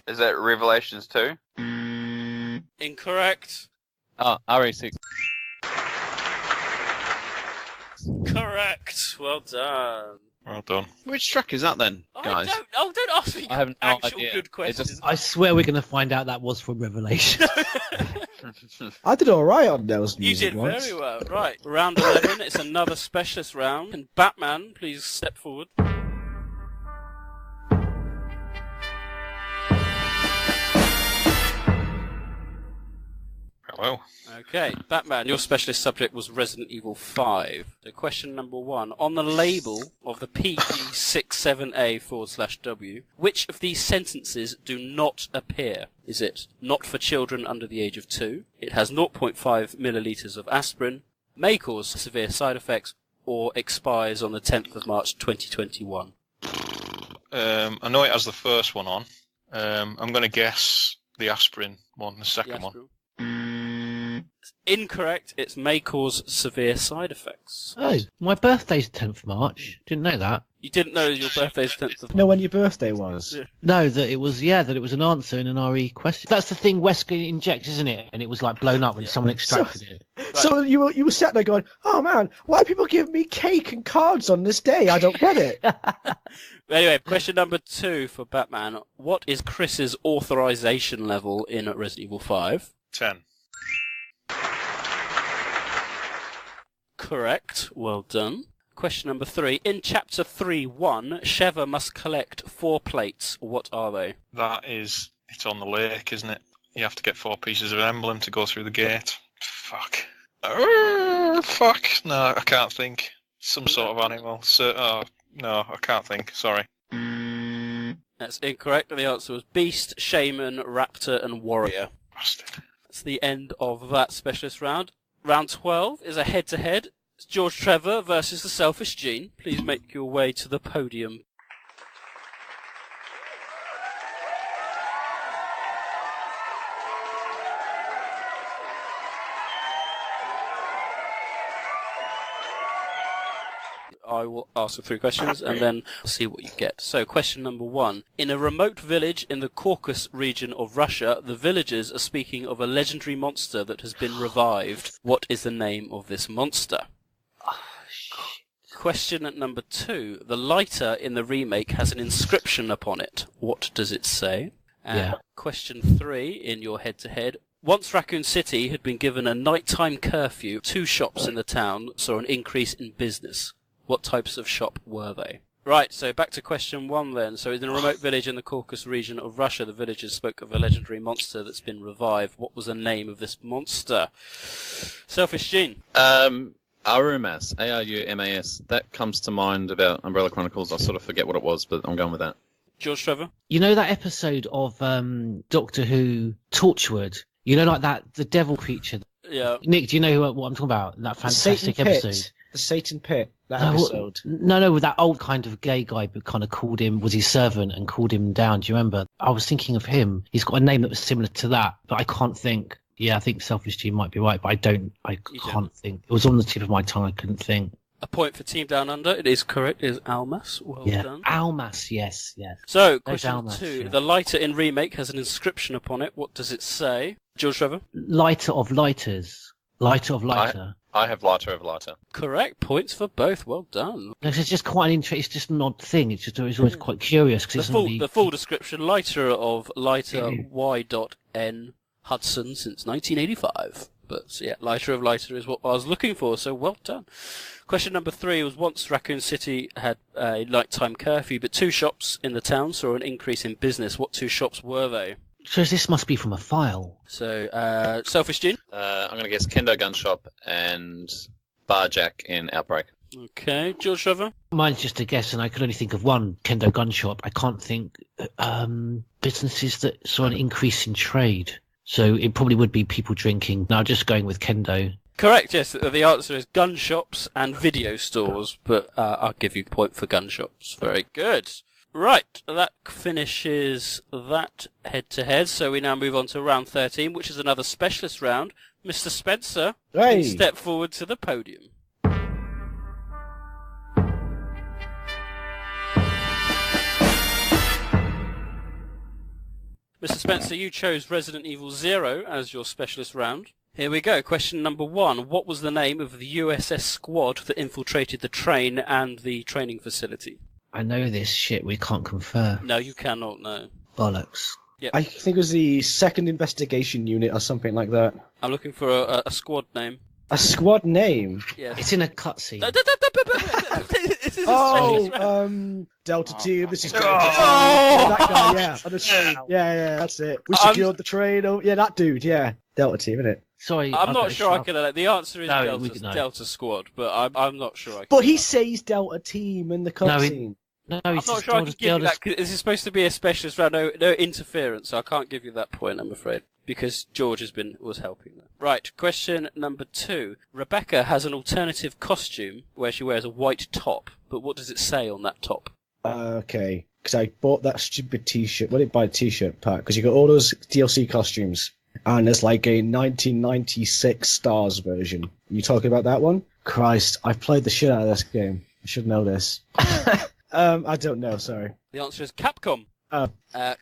Is that Revelations 2? Incorrect. Oh, RE6. Correct. Well done. Well done. Which track is that then, guys? Don't ask me I have no actual idea. good It questions. just- I swear we're going to find out that was from Revelation. I did alright on those You music did once. very well. Right, round 11. It's another specialist round. And Batman, please step forward. Hello. Okay, Batman, your specialist subject was Resident Evil 5. So question number 1. On the label of the PG67A/W, which of these sentences do not appear? Is it not for children under the age of 2? It has 0.5 millilitres of aspirin, may cause severe side effects, or expires on the 10th of March 2021? I know it has the first one on. I'm going to guess the aspirin one, the second one. Aspirin. Incorrect. It may cause severe side effects. Oh, my birthday's 10th March. Didn't know that. You didn't know your birthday's 10th of Know when your birthday was? No, that it was an answer in an RE question. That's the thing Wesker injects, isn't it? And it was like blown up when someone extracted it. So you were sat there going, "Oh man, why are people giving me cake and cards on this day? I don't get it." Anyway, question number 2 for Batman. What is Chris's authorization level in Resident Evil 5? 10. Correct. Well done. Question number 3. In Chapter 3.1, Sheva must collect 4 plates. What are they? It's on the lake, isn't it? You have to get 4 pieces of emblem to go through the gate. Fuck. Fuck. No, I can't think. Some sort of animal. No, I can't think. Sorry. That's incorrect. The answer was Beast, Shaman, Raptor, and Warrior. Bastard. That's the end of that specialist round. Round 12 is a head-to-head. It's George Trevor versus the Selfish Gene. Please make your way to the podium. I will ask the 3 questions and then see what you get. So, question number 1. In a remote village in the Caucasus region of Russia, the villagers are speaking of a legendary monster that has been revived. What is the name of this monster? Question number 2. The lighter in the remake has an inscription upon it. What does it say? Question 3 in your head-to-head. Once Raccoon City had been given a nighttime curfew, 2 shops in the town saw an increase in business. What types of shop were they? Right, so back to question 1 then. So in a remote village in the Caucasus region of Russia, the villagers spoke of a legendary monster that's been revived. What was the name of this monster? Selfish Gene. Arumas, A-R-U-M-A-S. That comes to mind about Umbrella Chronicles. I sort of forget what it was, but I'm going with that. George Trevor? You know that episode of Doctor Who, Torchwood? You know, like that, the devil creature? Yeah. Nick, do you know what I'm talking about? That fantastic episode? The Satan Pit, that episode. No, with that old kind of gay guy who kind of called him, was his servant and called him down. Do you remember? I was thinking of him. He's got a name that was similar to that, but I can't think. Yeah, I think Selfish Gene might be right, but I can't think. It was on the tip of my tongue, I couldn't think. A point for Team Down Under. It is correct. It is Almas. Well done. Almas, yes. So, question 2. Yeah. The lighter in remake has an inscription upon it. What does it say? George Trevor? Lighter of lighters. Lighter of lighter. I have lighter of lighter. Correct. Points for both. Well done. It's just quite an interesting. It's just an odd thing. It's always quite curious. Cause the full description: lighter of lighter Y.N. Hudson since 1985. But yeah, lighter of lighter is what I was looking for. So well done. Question number 3 was once Raccoon City had a nighttime curfew, but 2 shops in the town saw an increase in business. What 2 shops were they? So this must be from a file. So, Selfish Gene? I'm going to guess Kendo Gun Shop and Barjack in Outbreak. Okay. George Trevor? Mine's just a guess, and I can only think of one Kendo Gun Shop. I can't think businesses that saw an increase in trade. So it probably would be people drinking. Now, just going with Kendo. Correct, yes. The answer is gun shops and video stores, but I'll give you a point for gun shops. Very good. Right, that finishes that head-to-head, so we now move on to round 13, which is another specialist round. Mr. Spencer, please step forward to the podium. Mr. Spencer, you chose Resident Evil 0 as your specialist round. Here we go. Question number 1. What was the name of the USS squad that infiltrated the train and the training facility? I know this shit, we can't confer. No, you cannot know. Bollocks. Yep. I think it was the 2nd Investigation Unit or something like that. I'm looking for a squad name. A squad name? Yes. It's in a cutscene. Delta Team, this is Oh! that guy, yeah. On the train. Yeah, that's it. We secured the train. Oh, yeah, that dude, yeah. Delta Team, isn't it? Sorry, I'm not sure I can. The answer is Delta Squad, but I'm not sure I can. But he says Delta Team in the cutscene. No, I'm not sure I can give you that, because this is supposed to be a specialist round, no interference, so I can't give you that point, I'm afraid, because George was helping them. Right, question number 2. Rebecca has an alternative costume where she wears a white top, but what does it say on that top? Okay. because I bought that stupid T-shirt. Well, I didn't buy a T-shirt pack because you got all those DLC costumes, and there's like a 1996 Stars version. You talking about that one? Christ, I've played the shit out of this game. I should know this. I don't know. Sorry. The answer is Capcom.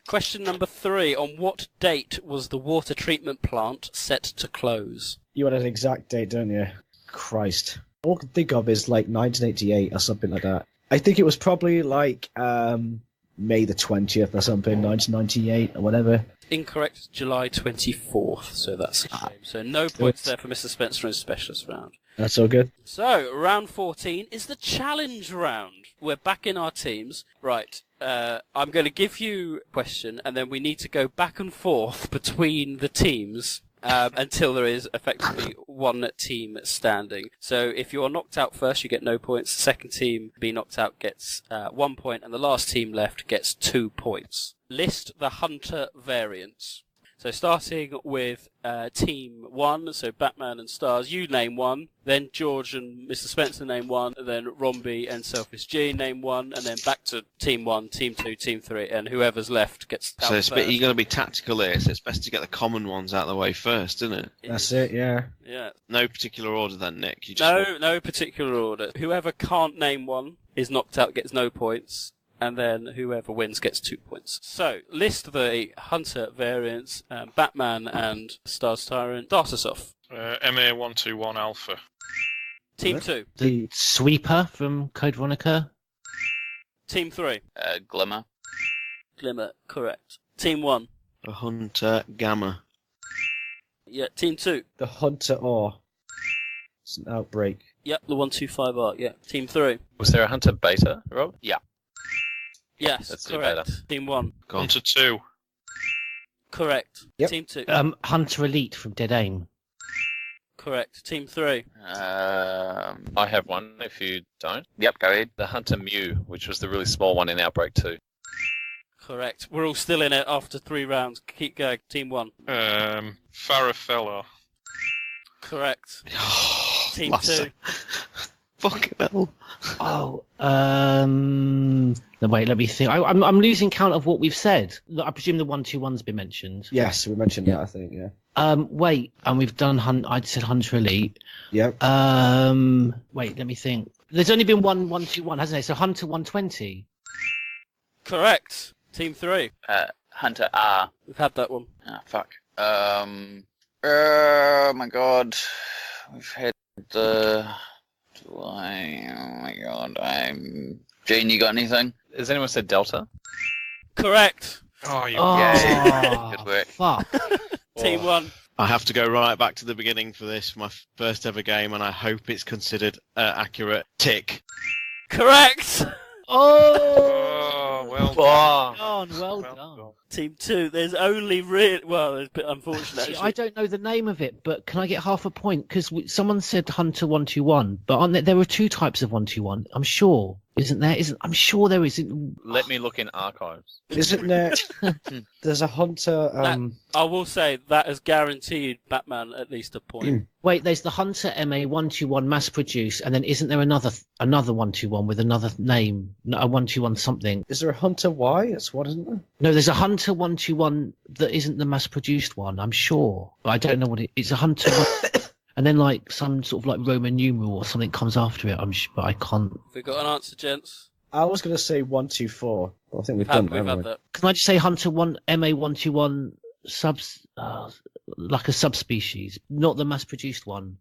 Question number 3. On what date was the water treatment plant set to close? You want an exact date, don't you? Christ. All I can think of is like 1988 or something like that. I think it was probably like May the 20th or something, 1998 or whatever. Incorrect. July 24th. So that's a shame. So no points there for Mr. Spencer in specialist round. That's all good. So round 14 is the challenge round. We're back in our teams. Right. I'm going to give you a question, and then we need to go back and forth between the teams until there is effectively one team standing. So if you are knocked out first, you get no points. The second team be knocked out gets 1 point, and the last team left gets 2 points. List the hunter variants. So starting with Team 1, so Batman and Stars, you name one, then George and Mr. Spencer name one, and then Rombie and Selfish G name one, and then back to Team 1, Team 2, Team 3, and whoever's left gets out So it's first. you're going to be tactical here, so it's best to get the common ones out of the way first, isn't it? That's it, yeah. Yeah. No particular order then, Nick. You just No particular order. Whoever can't name one is knocked out, gets no points. And then whoever wins gets 2 points. So, list the hunter variants, Batman and Stars Tyrant. Start us off. MA121 Alpha. Team 2. The Sweeper from Code Veronica. Team 3. Glimmer. Glimmer, correct. Team 1. a Hunter Gamma. Yeah, Team 2. The Hunter R. It's an outbreak. Yep, the 125R, yeah. Team 3. Was there a Hunter Beta, Rob? Yeah. Yes, Let's do correct. beta. Team 1. Hunter 2. Correct. Yep. Team 2. Hunter Elite from Dead Aim. Correct. Team 3. I have one, if you don't. Yep, go ahead. The Hunter Mew, which was the really small one in Outbreak 2. Correct. We're all still in it after 3 rounds. Keep going. Team 1. Farafella. Correct. Team Master. 2. Fucking hell. Oh, no, wait, let me think. I'm losing count of what we've said. I presume the 121's been mentioned. Yes, we mentioned that, I think, yeah. Wait, and we've done I said Hunter Elite. Yep. Wait, let me think. There's only been one 121, hasn't there? So Hunter 120. Correct. Team 3. Hunter R. We've had that one. Ah, fuck. Oh my god. We've had the... Oh my god, Gene, you got anything? Has anyone said Delta? Correct. Oh, you Yeah, good work. Fuck. Team 1. I have to go right back to the beginning for this, my first ever game, and I hope it's considered accurate. Tick. Correct. Oh, well done. Well done. Team 2. There's only really... Well, it's a bit unfortunate, See, actually. I don't know the name of it, but can I get half a point? Because someone said Hunter 121, but there were 2 types of 121. I'm sure, isn't there? I'm sure there isn't. Let me look in archives. Isn't there... There's a Hunter... I will say that has guaranteed Batman at least a point. Wait, there's the Hunter MA 121 mass produced, and then isn't there another 121 with another name? No, a 121 something. Is there a Hunter Y? It's what, isn't there? No, there's a Hunter 121 that isn't the mass produced one, I'm sure. But I don't know what it's a Hunter and then like some sort of like Roman numeral or something comes after it, but I can't. Have we got an answer, gents? I was going to say 124. But I think we've We've done had that. that. Can I just say Hunter MA 121 like a subspecies, not the mass produced one?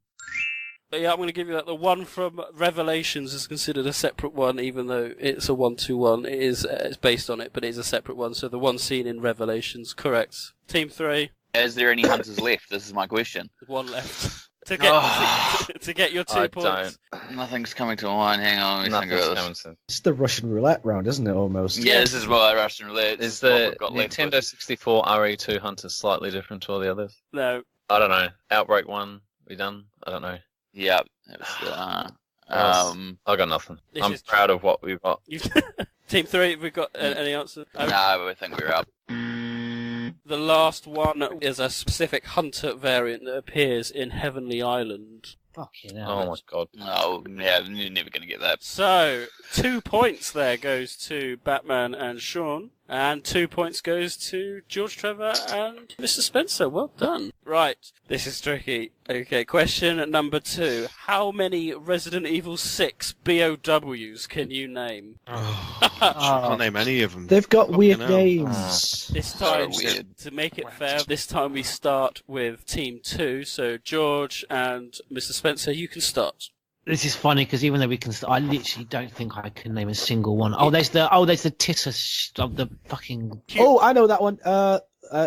But yeah, I'm going to give you that. The one from Revelations is considered a separate one, even though it's a 121. It is it's based on it, but it is a separate one. So the one seen in Revelations, correct. Team 3. Is there any hunters left? This is my question. One left. To get your 2 points. Nothing's coming to mind. Hang on, let me think about this. It's the Russian roulette round, isn't it, almost? Yeah, this is my Russian roulette. Is This what the we've got left Nintendo with. 64 RE2 Hunter slightly different to all the others? No. I don't know. Outbreak 1, we done? I don't know. Yeah. It was, I got nothing. This I'm is- proud of what we've got. Team 3, have we got any answer? no, I think we're up. The last one is a specific hunter variant that appears in Heavenly Island. Fucking hell. Oh my god. Oh, yeah, you're never going to get that. So, 2 points there goes to Batman and Sean, and 2 points goes to George Trevor and Mr. Spencer. Well done. Right, this is tricky. Okay, question number 2. How many Resident Evil 6 BOWs can you name? I can't name any of them. They've got Fucking weird hell. names. This time, weird. to make it fair, this time we start with Team 2. So, George and Mr. Spencer, you can start. This is funny because even though we can, I literally don't think I can name a single one. There's the titter of the fucking. Oh, I know that one.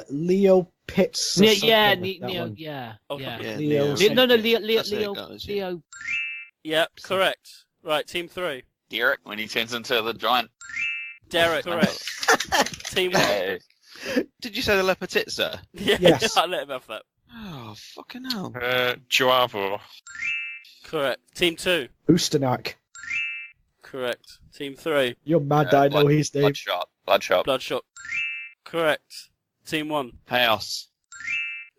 Leo Pitts. or something Yeah, like that Neo, one. yeah. Yeah, Leo. No, Leo, That's it, guys, yeah. Leo. Yep, correct. Right, Team 3. Derek, when he turns into the giant. Derek, correct. Team 1. Hey. Did you say the Lepetitsa? Yeah, Yes. I'll let him have that. Oh, fucking hell. Joavo. Correct. Team 2. Usternak. Correct. Team 3. You're mad that I know his name. Bloodshot. Bloodshot. Correct. Team 1. Chaos.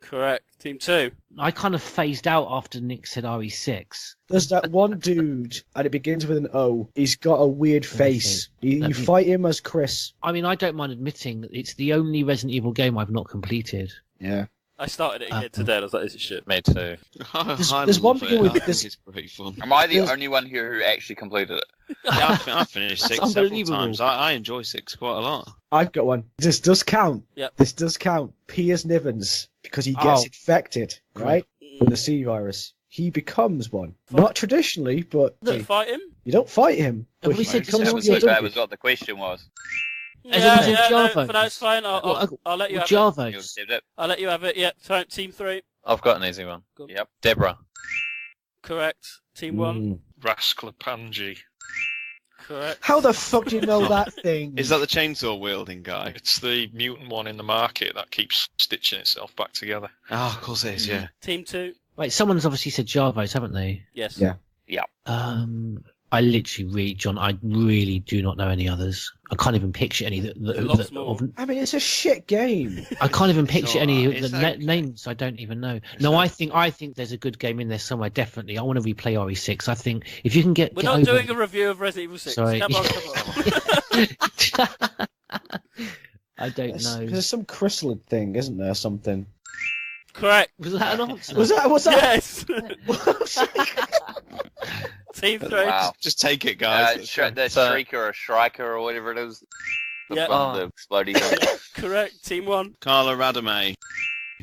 Correct. Team 2. I kind of phased out after Nick said RE6. There's that one dude, and it begins with an O. He's got a weird face. You fight him as Chris. I mean, I don't mind admitting that it's the only Resident Evil game I've not completed. Yeah. I started it again today and I was like, this is shit. Me too. There's one thing with this. this. It's pretty fun. Am I the only one here who actually completed it? Yeah, I finished 6 several unbelievable. times. I enjoy 6 quite a lot. I've got one. This does count. Yep. This does count. Piers Nivens, because he gets infected, right? With the C virus. He becomes one. Not traditionally, but Did you fight him? you don't fight him. But But we he said comes someone with said your Java. That zombie. was what the question was. As in No, Java. for now it's fine. I'll let you have it. You Javos. accept it? I'll let you have it. Yeah, so, Team 3. I've got an easy one. Go. Yep. Deborah. Correct. Team 1. Rascalapangi. Correct. How the fuck do you know that thing? Is that the chainsaw wielding guy? It's the mutant one in the market that keeps stitching itself back together. Oh, of course it is, yeah. Team 2. Wait, someone's obviously said Javos, haven't they? Yes. Yeah. I literally John, I really do not know any others. I can't even picture any Lots more. of, I mean, it's a shit game. I can't even picture any of It's the okay. names. I don't even know. No, I think there's a good game in there somewhere. Definitely, I want to replay RE6. I think if you can We're get not over... doing a review of Resident Evil 6. Sorry. Come on. I don't know. There's some chrysalid thing, isn't there? Something. Correct. Was that an answer? Was that? Yes. Team 3. Wow. Just take it, guys. The Shrieker or Shrieker or whatever it is. Yep. The exploding thing. Correct. Team 1. Carla Radame.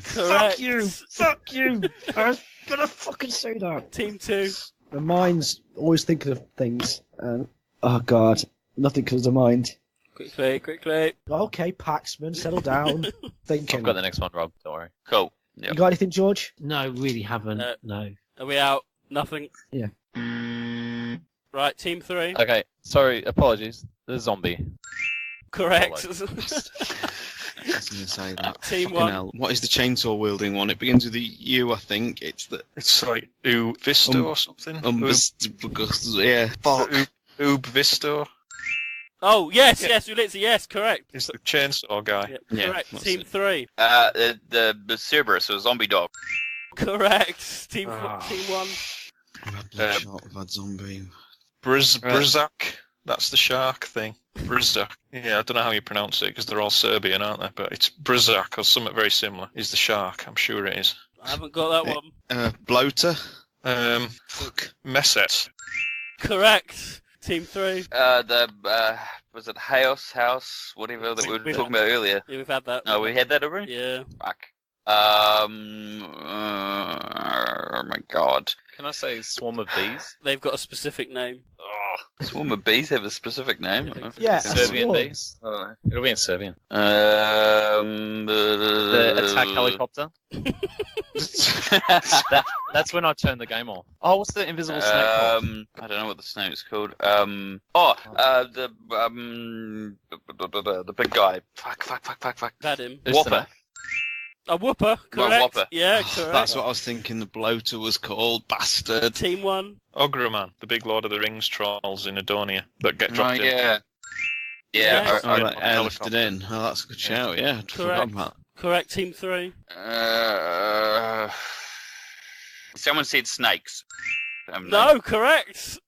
Correct. Fuck you! I was gonna fucking say that. Team 2. The mind's always thinking of things, and oh god, nothing comes to mind. Quickly. Okay, Paxman, settle down. Thinking. I've got the next one, Rob. Don't worry. Cool. You got anything, George? No, really haven't. No. Are we out? Nothing? Yeah. Right, Team 3. Okay, sorry, apologies. The zombie. Correct. I was going to say that. Team Fucking 1. hell. What is the chainsaw wielding one? It begins with a U, I think. It's the... It's like Vista or something. yeah. Fuck. Oob Visto. Oh, yes, Ulitza, yes, correct. It's the chainsaw guy. Yep, Yeah, correct. that's Team it. 3. The Cerberus, or zombie dog. Correct. Team Ah. Team 1. I've had Bloodshot, I've had zombie. Brzak. That's the shark thing. Brzak. Yeah, I don't know how you pronounce it because they're all Serbian, aren't they? But it's Brzak or something very similar. Is the shark? I'm sure it is. I haven't got that one. Bloater. Messet. Correct. Team 3. Was it House, whatever that we were talking about earlier? Yeah, we've had that. Oh, we had that already? Yeah. Fuck. Oh my god. Can I say Swarm of Bees? They've got a specific name. Swarm of bees have a specific name. Yeah, Serbian swarm. bees? I don't know. It'll be in Serbian. The The attack helicopter? That's when I turn the game off. Oh, what's the invisible snake called? I don't know what the snake is called. The big guy. Fuck. Had him. Whopper. A whooper, correct. Whopper. Yeah, correct. That's what I was thinking the bloater was called, bastard. Team 1. Ograman, the big Lord of the Rings trolls in Adonia that get dropped in. Yeah. Yeah. Oh, that airlifted in. Oh, that's a good shout, yeah. I'd forgotten Correct. that. Correct. Team 3. Someone said snakes. No, correct.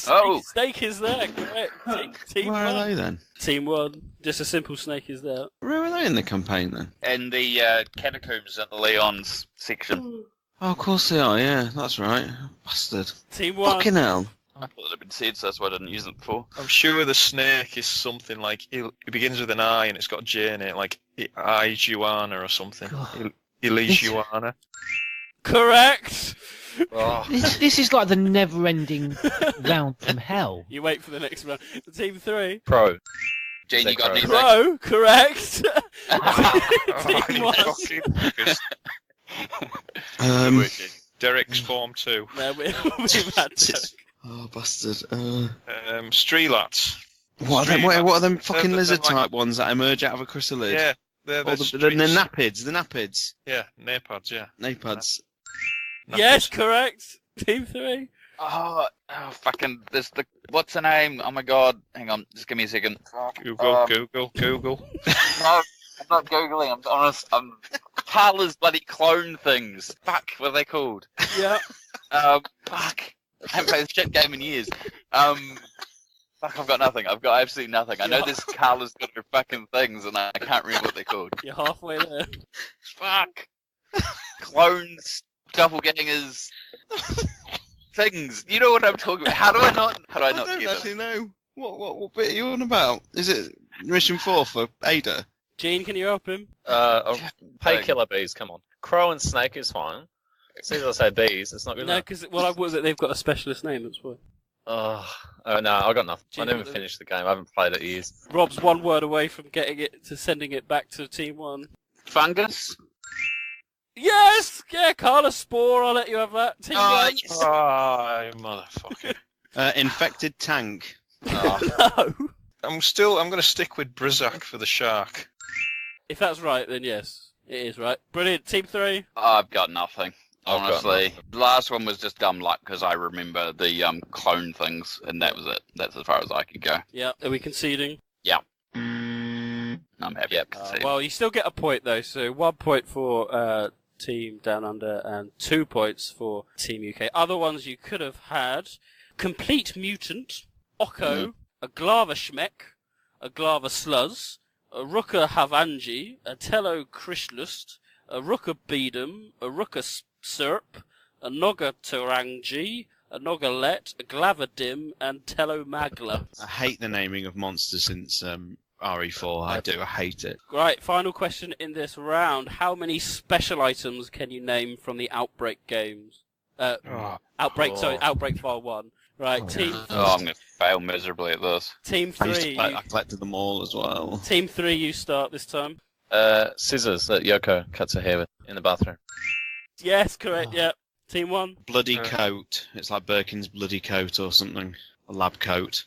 Oh. Snake is there, correct. Team Where one. are they then? Team one. Just a simple snake is there. Where are they in the campaign then? In the catacombs in the Leon's section. Oh, of course they are, yeah, that's right. Bastard. Team one. Fucking hell. I thought it had been said, so that's why I didn't use it before. I'm sure the snake is something like it begins with an I and it's got a J in it, like Juana or something. Juana. Correct. Oh. This is like the never-ending round from hell. You wait for the next round. Team three. Pro. Jane, you got anything? Pro, correct. Team one. Derek's form 2. No, we've had Derek. Oh, bastard. Streelats. What are them fucking lizard type ones that emerge out of a chrysalid? Yeah, they're the napids. The napids. Yeah, napads. Yeah. Napads. Yes, correct. Team three. Oh, fucking, what's the name? Oh my god, hang on, just give me a second. Google. No, I'm not Googling, I'm honest, Parler's bloody clone things. Fuck, what are they called? Yeah. Fuck. I haven't played this shit game in years. Fuck, I've got nothing. I've got absolutely nothing. I know this Carla's got her fucking things and I can't remember what they're called. You're halfway there. Fuck. Clones, doppelgangers, things. You know what I'm talking about. How do I not I get don't it? actually know. What bit are you on about? Is it Mission 4 for Ada? Gene, can you help him? Painkiller bees, come on. Crow and snake is fine. As soon as I say bees, it's not good No, enough. because what I was that they've got a specialist name. That's why. Oh no, I got nothing. Gene, I never finished the game. I haven't played it in years. Rob's one word away from getting it to sending it back to Team One. Fungus? Yes, yeah, Carla Spore. I'll let you have that. Team One. Yes. Oh, motherfucker. Infected tank. No. I'm going to stick with Brizak for the shark. If that's right, then yes, it is right. Brilliant. Team three. I've got nothing. I've got Honestly, nothing. the last one was just dumb luck because I remember the clone things, and that was it. That's as far as I could go. Yeah. Are we conceding? I'm happy to concede. Well, you still get a point though. So 1 point for Team Down Under and 2 points for Team UK. Other ones you could have had: Complete Mutant, Okko, a Glava Schmeck, a Glava Sluz, a Ruka Havanji, a Tello Krishlust, a Ruka Beedum, a Ruka Serp, a Noga Turangi, a Nogalet, a Glavadim, and Tello Magla. I hate the naming of monsters since RE4. I do. I hate it. Right, final question in this round. How many special items can you name from the Outbreak games? Outbreak File 1. Right, Team... I'm going to fail miserably at this. Team I used to 3. play, I collected them all as well. Team 3, you start this time. Scissors that Yoko cuts her hair with in the bathroom. Yes, correct, yeah. Team 1. Bloody coat. It's like Birkin's bloody coat or something. A lab coat.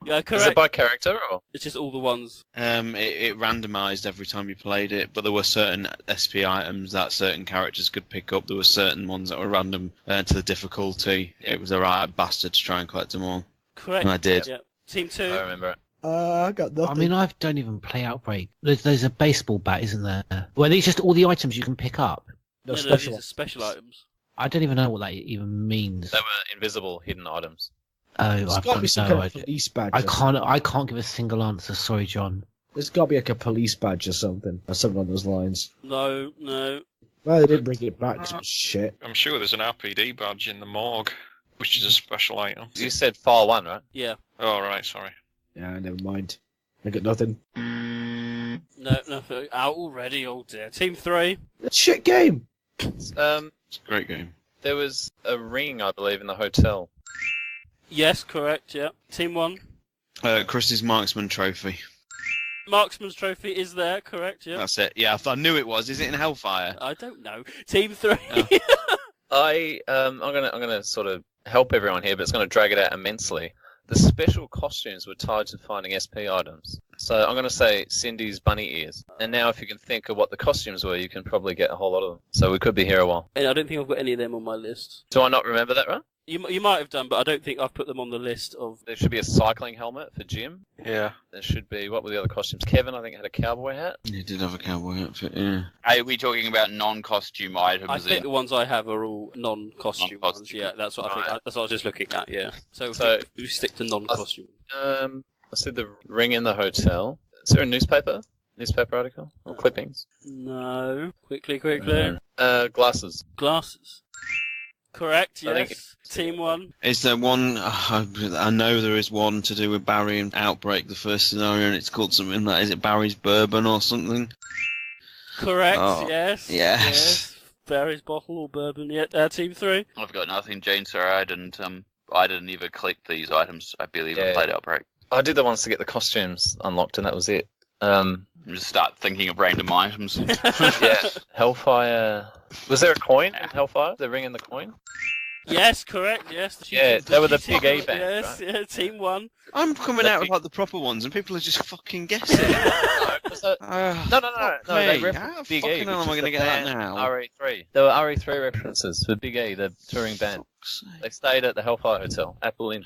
Yeah, correct. Is it by character or? It's just all the ones. It randomised every time you played it, but there were certain SP items that certain characters could pick up. There were certain ones that were random to the difficulty. It was a right bastard to try and collect them all. Correct. And I did. Yeah. Team 2. I remember it. I got nothing. I mean, I don't even play Outbreak. There's a baseball bat, isn't there? Well, these just all the items you can pick up. No, These special. are special items. I don't even know what that even means. They were invisible hidden items. Oh, There's I've got to be got some no kind of idea. police badge. I can't give a single answer. Sorry, John. There's got to be like a police badge or something on those lines. No. Well, they didn't bring it back. 'Cause it was shit. I'm sure there's an RPD badge in the morgue, which is a special item. You said file 1, right? Yeah. Oh, right, sorry. Yeah, never mind. I got nothing. No, nothing. Out already, oh dear. Team 3. That's a shit game. It's a great game. There was a ring, I believe, in the hotel. Yes, correct, yeah. Team 1. Chris's Marksman Trophy. Marksman's Trophy is there, correct, yeah. That's it. Yeah, I knew it was. Is it in Hellfire? I don't know. Team 3. I'm gonna sort of help everyone here, but it's gonna drag it out immensely. The special costumes were tied to finding SP items. So I'm gonna say Cindy's bunny ears. And now if you can think of what the costumes were, you can probably get a whole lot of them. So we could be here a while. And I don't think I've got any of them on my list. Do I not remember that, right? You might have done, but I don't think I've put them on the list of... There should be a cycling helmet for Jim. Yeah. There should be... What were the other costumes? Kevin, I think, had a cowboy hat. He did have a cowboy outfit, yeah. Are we talking about non-costume items? I think the ones I have are all non-costume ones. Non-costume. Yeah, that's what I think. That's what I was just looking at, yeah. So we stick to non-costume. I see the ring in the hotel. Is there a newspaper? Newspaper article? Or clippings? No. Quickly. Glasses. Glasses. Correct, I think yes. Team 1. Is there one? I know there is one to do with Barry and Outbreak, the first scenario, and it's called something like, is it Barry's Bourbon or something? Correct, Oh, yes. yes. Barry's bottle or bourbon, yeah. Team 3. I've got nothing, Jane. Sorry, I didn't even collect these items. I barely even played Outbreak. I did the ones to get the costumes unlocked, and that was it. Just start thinking of random items. Yeah. Hellfire. Was there a coin in Hellfire? The ring and the coin? Yes, correct, yes. They were the Big A band, yes, right? yeah, Team 1. I'm coming out with like the proper ones, and people are just fucking guessing. No. They How referenced Big A. fucking hell am I going to get that now? RE3. There were RE3 references for Big A, the touring band. They stayed at the Hellfire Hotel, Apple Inn.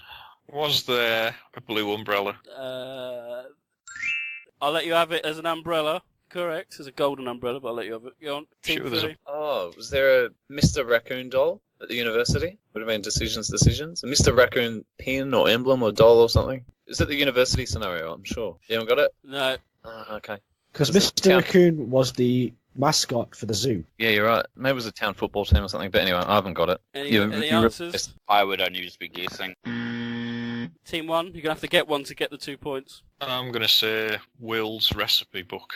Was there a blue umbrella? I'll let you have it as an umbrella. Correct. As a golden umbrella, but I'll let you have it. Go on. Team Sure, there's 3. Oh, was there a Mr. Raccoon doll at the university? Would have been decisions. A Mr. Raccoon pin or emblem or doll or something? Is it the university scenario? I'm sure. You haven't got it? No. Okay. Because Mr. Raccoon was the mascot for the zoo. Yeah, you're right. Maybe it was a town football team or something, but anyway, I haven't got it. Any answers? I would only just be guessing. Team 1, you're going to have to get one to get the 2 points. I'm going to say Will's recipe book.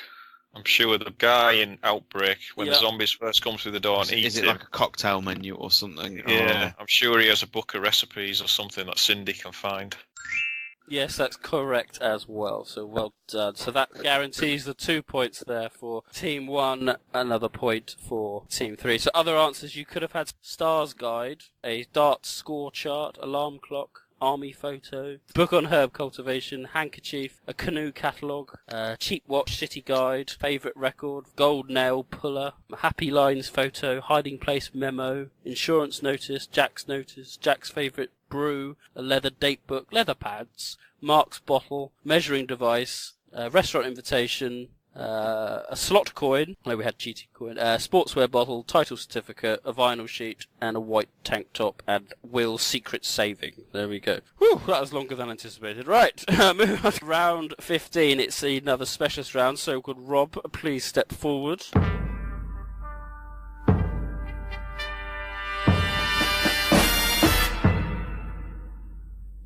I'm sure the guy in Outbreak, when the zombies first come through the door and eat Is it like a cocktail menu or something? Yeah, I'm sure he has a book of recipes or something that Cindy can find. Yes, that's correct as well. So well done. So that guarantees the 2 points there for Team 1, another point for Team 3. So other answers you could have had: Stars Guide, a darts score chart, alarm clock, army photo, book on herb cultivation, handkerchief, a canoe catalogue, cheap watch city guide, favourite record, gold nail puller, happy lines photo, hiding place memo, insurance notice, Jack's favourite brew, a leather date book, leather pads, Mark's bottle, measuring device, restaurant invitation, a slot coin, we had cheating coin, a sportswear bottle, title certificate, a vinyl sheet, and a white tank top, and Will's secret saving. There we go. Whew, that was longer than anticipated. Right, moving on to round 15. It's another specialist round, so could Rob please step forward?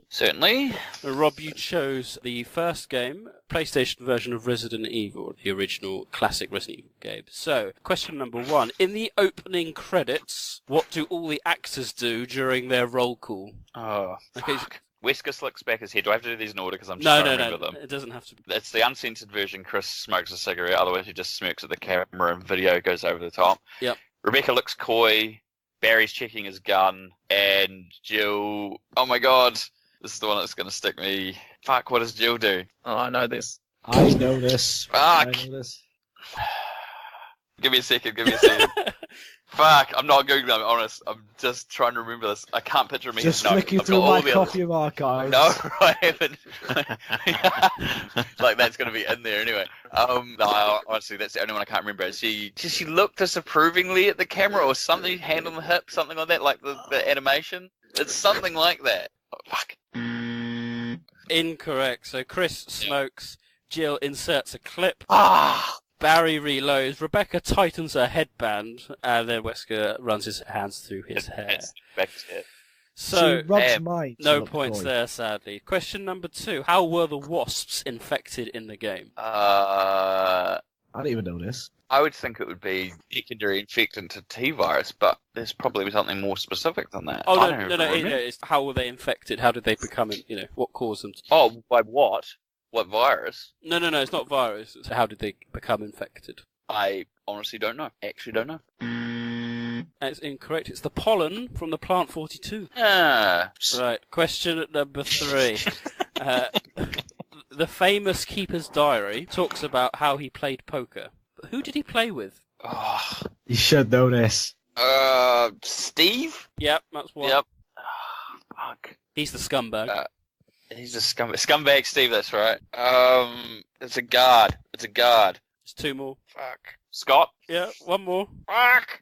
Certainly. Rob, you chose the first game, PlayStation version of Resident Evil, the original classic Resident Evil game. So, question number 1. In the opening credits, what do all the actors do during their roll call? Oh, Okay. fuck. Wesker slicks back his head. Do I have to do these in order? Because I'm just trying to remember them. It doesn't have to be. It's the uncensored version. Chris smokes a cigarette. Otherwise, he just smirks at the camera and video goes over the top. Yep. Rebecca looks coy. Barry's checking his gun. And Jill... Oh my god. This is the one that's going to stick me. Fuck, what does Jill do? Oh, I know this. I know this. Fuck. I know this. Give me a second. Fuck, I'm not Googling, I'm honest. I'm just trying to remember this. I can't picture me. Just no, flicking I've through got all my the copy of archives. No, I haven't. Like, that's going to be in there anyway. No, honestly, that's the only one I can't remember. Does she look disapprovingly at the camera or something? Hand on the hip, something like that? Like the animation? It's something like that. Oh, fuck. Incorrect. So Chris smokes, Jill inserts a clip, Ah! Barry reloads, Rebecca tightens her headband, and then Wesker runs his hands through his hair. Rebecca's hair. So, Rob's mind. no points there, sadly. Question number 2. How were the wasps infected in the game? I don't even know this. I would think it would be secondary infectant to T-virus, but there's probably something more specific than that. Oh, no, it's how were they infected? How did they become, what caused them to... Oh, by what? What virus? No, it's not virus. It's how did they become infected? I honestly don't know. Actually don't know. That's incorrect. It's the pollen from the plant 42. Ah. Right, question number 3. The famous Keeper's Diary talks about how he played poker. But who did he play with? Oh. You should know this. Steve? Yep, that's one. Yep. Fuck. He's the scumbag. He's a scumbag, Steve. That's right. It's a guard. It's a guard. There's two more. Fuck. Scott. Yeah, one more. Fuck.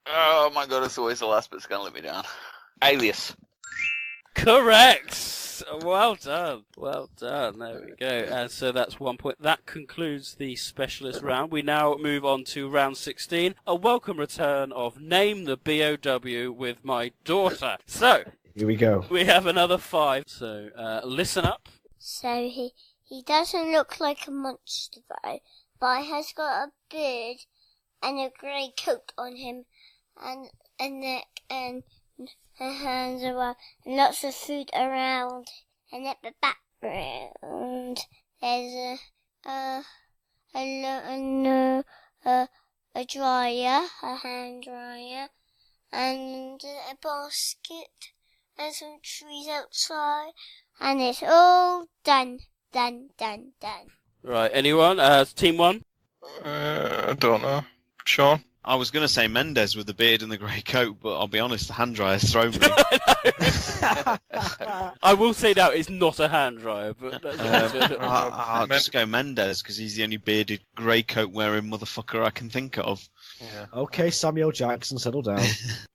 Oh my god, it's always the last bit's gonna let me down. Alias. Correct. Well done. Well done. There we go. And so that's 1 point. That concludes the specialist round. We now move on to round 16. A welcome return of Name the BOW with my daughter. So, here we go. We have another 5. So, listen up. So he doesn't look like a monster though, but he has got a beard and a grey coat on him, and a neck and her hands around, and lots of food around. And at the background, there's a dryer, a hand dryer, and a basket, and some trees outside, and it's all done. Right, anyone? Team 1? I don't know. Sean? I was going to say Mendes with the beard and the grey coat, but I'll be honest, the hand dryer's thrown me. I will say now it's not a hand dryer, but I'll just go Mendes because he's the only bearded grey coat wearing motherfucker I can think of. Yeah. Okay, Samuel Jackson, settle down.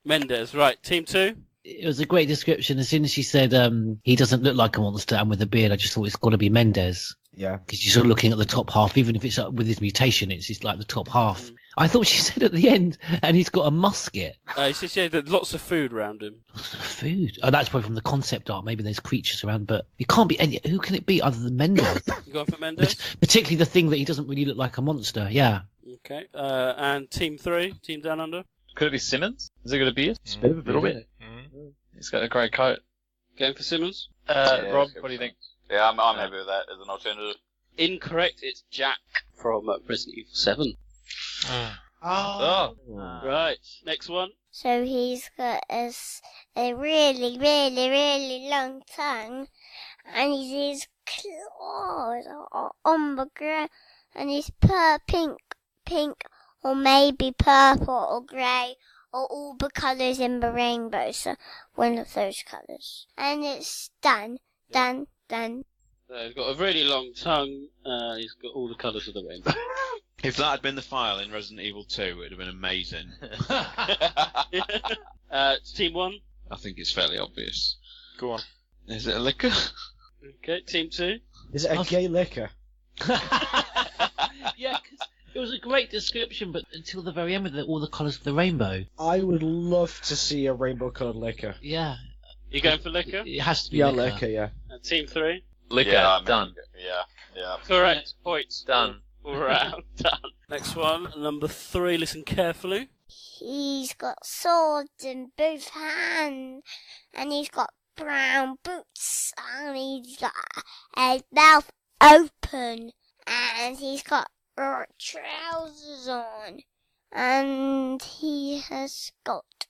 Mendes, right. Team 2? It was a great description. As soon as she said he doesn't look like a monster and with a beard, I just thought it's got to be Mendes. Yeah. Because you're sort of looking at the top half, even if it's with his mutation, it's just like the top half. I thought she said at the end, and he's got a musket. She said there's lots of food around him. Food? Oh, that's probably from the concept art. Maybe there's creatures around, but it can't be any. Who can it be other than Mendes? You going for Mendes? Particularly the thing that he doesn't really look like a monster. Yeah. Okay. And Team 3? Team Down Under? Could it be Simmons? Is it got a beard? It's a bit of a little bit. He's got a grey coat. Going for Simmons? Rob, what do you think? Yeah, I'm happy with that as an alternative. Incorrect. It's Jack from Resident Evil 7. Oh. Right. Next one. So he's got a really long tongue, and his claws are on the ground, and he's pink, or maybe purple or grey, or all the colours in the rainbow, so one of those colours. And it's done. So he's got a really long tongue. He's got all the colours of the rainbow. If that had been the file in Resident Evil 2, it would have been amazing. Team 1? I think it's fairly obvious. Go on. Is it a liquor? Okay, Team 2? Is it a gay liquor? Yeah, because it was a great description, but until the very end with all the colours of the rainbow. I would love to see a rainbow-coloured liquor. Yeah. You going for liquor? It has to be Yeah, liquor. liquor, yeah. And Team 3? Liquor, Yeah, done. Yeah. Correct. Points. Done. All round. Done. Next one, number 3. Listen carefully. He's got swords in both hands, and he's got brown boots, and he's got his mouth open, and he's got trousers on, and he has got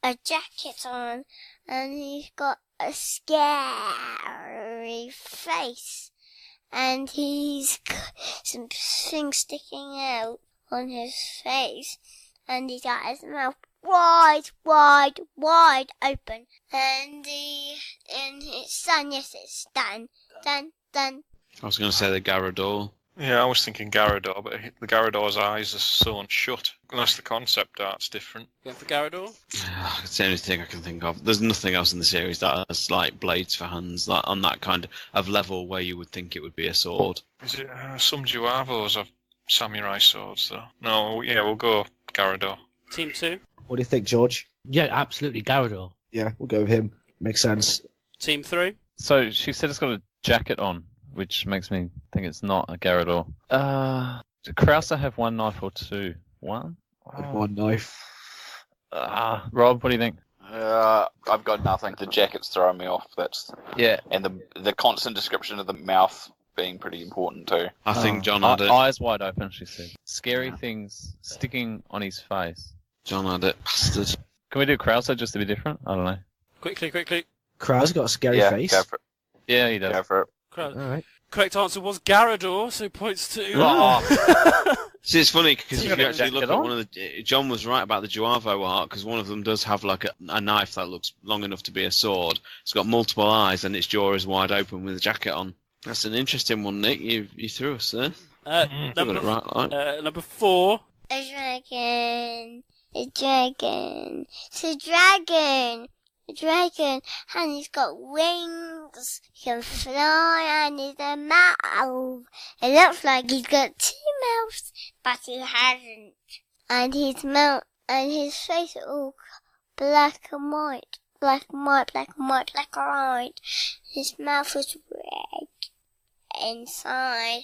a jacket on, and he's got a scary face, and he's got some things sticking out on his face, and he's got his mouth wide open, and it's done. Yes, it's done. I was going to say the Garrador. Yeah, I was thinking Garrador, but the Garrador's eyes are sewn shut. Unless the concept art's different. Going for Garrador? It's the only thing I can think of. There's nothing else in the series that has like blades for hands, like on that kind of level where you would think it would be a sword. Is it some Juavos have samurai swords though? No, yeah, we'll go Garrador. Team 2? What do you think, George? Yeah, absolutely, Garrador. Yeah, we'll go with him. Makes sense. Team 3? So she said it's got a jacket on, which makes me think it's not a Garrador. Does Krauser have one knife or two? One? One knife. Rob, what do you think? I've got nothing. The jacket's throwing me off. Yeah. And the constant description of the mouth being pretty important too. I think John had it. Eyes wide open, she said. Scary things sticking on his face. John had it, bastard. Can we do Krauser just to be different? I don't know. Quickly. Krau's got a scary face. Go for it. Yeah, he does. Go for it. Krauser. All right. Correct answer was Garrador, so points to... Oh. See, it's funny because if you got a actually look jacket at on? one of the, John was right about the Juavo art because one of them does have like a knife that looks long enough to be a sword. It's got multiple eyes and its jaw is wide open with a jacket on. That's an interesting one, Nick. You threw us there. Number 4. A dragon. A dragon. It's a dragon. A dragon. And he's got wings. He can fly and he's a mouth. It looks like he's got 2 mouths, but he hasn't. And his mouth and his face are all black and white. Black and white, black and white, black and white. His mouth is red inside.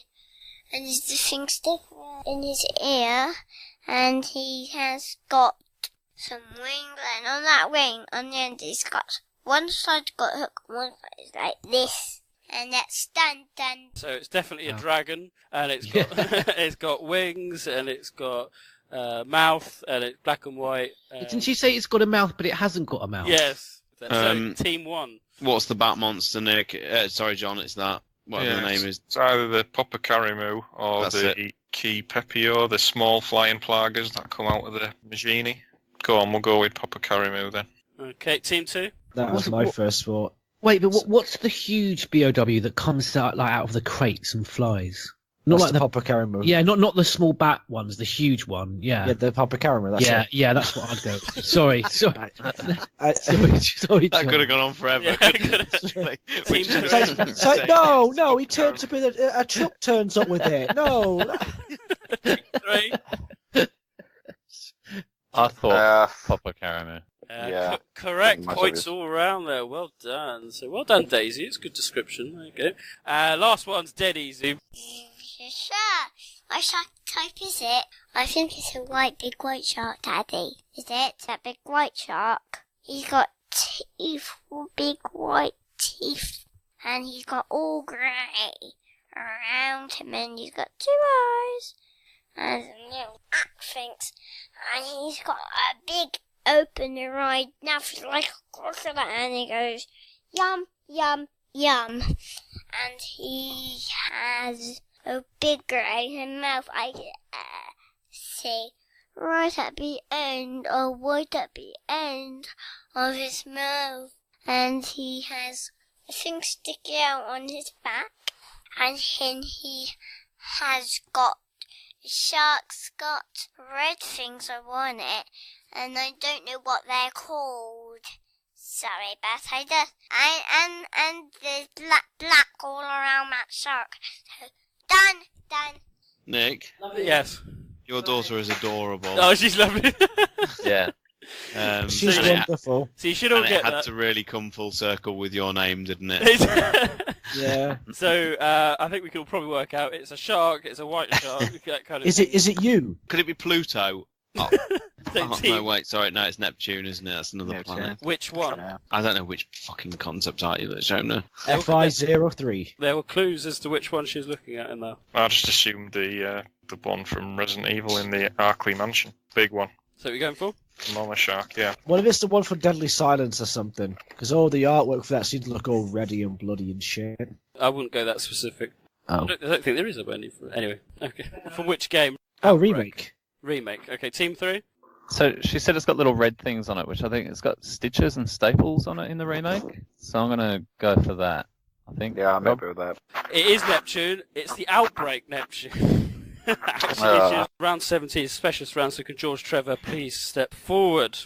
And there's the thing sticking in his ear. And he has got some wings, and on that wing, on the end, he's got one side got a hook, one side is like this, and that's done. So it's definitely a dragon, and it's got it's got wings, and it's got mouth, and it's black and white. Didn't you say it's got a mouth, but it hasn't got a mouth? Yes. So team 1. What's the bat monster, Nick? Sorry, John, it's that. Whatever the name is. It's either the Popocarimu or the Key Pepio, the small flying plagas that come out of the Magini. Go on, we'll go with Popocarimu then. Okay, team 2. That was my first thought. Wait, but what's the huge BOW that comes out out of the crates and flies? Not That's like the Popocarimu. Yeah, not the small bat ones, the huge one. Yeah, Yeah, the Popocarimu. That's it. yeah, that's what I'd go. Sorry. sorry, That John. could have gone on forever. Yeah, couldn't it? Which is It's like, no, he turns up with a truck turns up with it. No. 3. I thought Popocarimu. Yeah. Correct. Much Points obvious. all around there. Well done. So well done, Daisy. It's a good description. There you go. Last one's dead easy. Sure. What shark type is it? I think it's a big white shark, Daddy. Is it? That big white shark. He's got teeth, big white teeth. And he's got all grey around him, and he's got 2 eyes. And some little things. And he's got a big open eye mouth like a crocodile, and he goes, yum, yum, yum. And he has a big grey mouth, I see, right at the end, or right at the end of his mouth. And he has a thing sticking out on his back, and then he has got, the shark's got red things on it, and I don't know what they're called. Sorry, but I just and there's black all around that shark. So, done. Nick, Yes. your daughter is adorable. Oh, she's lovely. Yeah. She's and it- wonderful. So you should all and it get had that. to really come full circle with your name, didn't it? Yeah. So I think we can all probably work out it's a shark, it's a white shark, that kind of Is it you? Could it be Pluto? Oh, thing. oh, no, wait, sorry, no, it's Neptune, isn't it? That's another planet. Which one? I don't know which fucking concept art you're showing her. FI03. There were clues as to which one she was looking at in there. I just assumed the one from Resident Evil in the Arkley Mansion. Big one. So we're going for? Mama Shark, yeah. What if it's the one for Deadly Silence or something? Because all the artwork for that seems to look all ready and bloody and shit. I wouldn't go that specific. Oh. I don't think there is a any for anyway. Okay. From which game? Oh, remake. Remake. Okay, team 3. So she said it's got little red things on it, which I think it's got stitches and staples on it in the remake. So I'm gonna go for that. I think. Yeah, I'm happy with that. It is Neptune. It's the Outbreak Neptune. Actually, it's round 17, specialist round, so can George Trevor please step forward?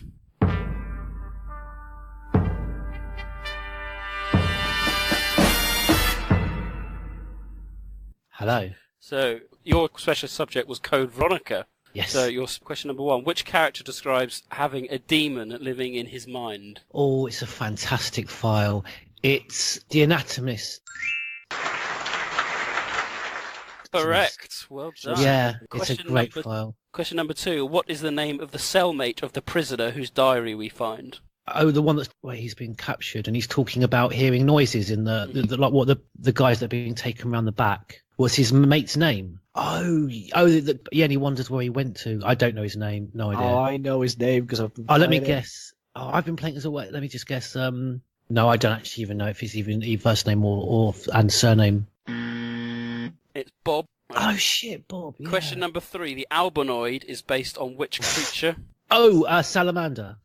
Hello. So, your special subject was Code Veronica. Yes. So, your question number 1. Which character describes having a demon living in his mind? Oh, it's a fantastic file. It's The Anatomist. Correct. Well done. Yeah, it's a Question great number- file. Question number 2. What is the name of the cellmate of the prisoner whose diary we find? Oh, the one that's where he's been captured and he's talking about hearing noises in the like what the guys that are being taken around the back. What's his mate's name? Yeah, and he wonders where he went to. I don't know his name. No idea. Oh, I know his name because I've been Let me playing it. guess. Oh, I've been playing as a way. Let me just guess. No, I don't actually even know if he's even first name or and surname. It's Bob. Oh shit, Bob. Yeah. Question number 3. The albinoid is based on which creature? Oh, salamander.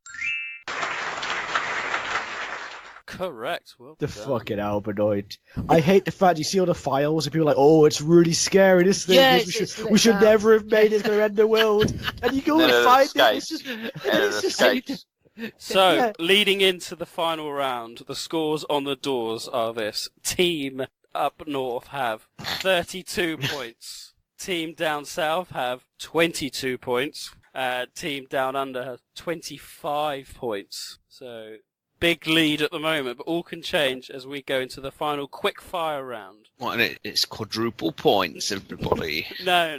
Correct. Well The done. fucking albinoid. I hate the fact you see all the files and people are like, oh, it's really scary, this thing. Yeah, we should never have made it, it's going to end the world. And you go No, and no, find escape. it. It's just, And it's it just escapes. So, Yeah. leading into the final round, the scores on the doors are this. Team up north have 32 points. Team down south have 22 points. Team down under has 25 points. So, big lead at the moment, but all can change as we go into the final quick fire round. What, and it's quadruple points, everybody. No,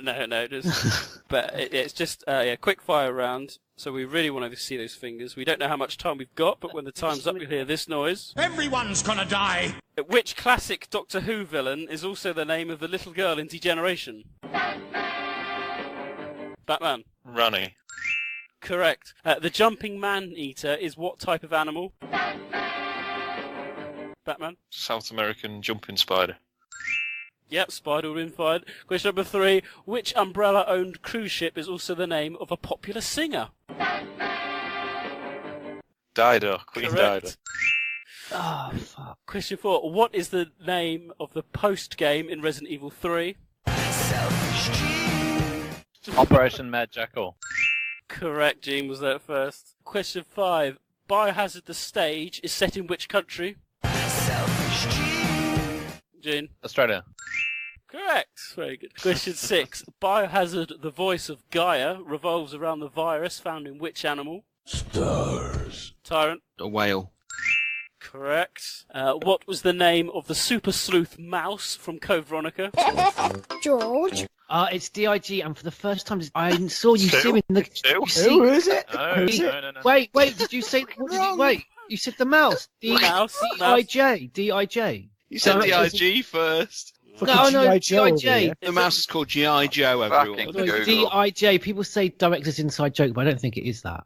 but it's just a quick fire round. So we really want to see those fingers. We don't know how much time we've got, but when the time's up, you'll hear this noise. Everyone's gonna die! Which classic Doctor Who villain is also the name of the little girl in Degeneration? Batman. Runny. Correct. The jumping man-eater is what type of animal? Batman. South American jumping spider. Yep, spider would have been fine. Question number 3. Which umbrella-owned cruise ship is also the name of a popular singer? Dido. Queen Dido. Correct. Oh, fuck. Question 4. What is the name of the post-game in Resident Evil 3? Operation Mad Jackal. Correct, Gene was there first. Question 5. Biohazard the stage is set in which country? Gene. Australia. Correct. Very good. Question 6. Biohazard the voice of Gaia revolves around the virus found in which animal? Stars. Tyrant. A whale. Correct. What was the name of the super sleuth mouse from Code Veronica? George. It's DIG, and for the first time, I saw you Stu? see in the. Stu? You see, Who is it? No, Who- no. Wait, did you say? What did you, wait, you said the mouse. Mouse. DIJ. You said No, DIG first. No, Fucking G.I. Joe over DIJ. here. The mouse is called G.I. Joe, everyone. Fucking Google. DIJ. People say director's inside joke, but I don't think it is that.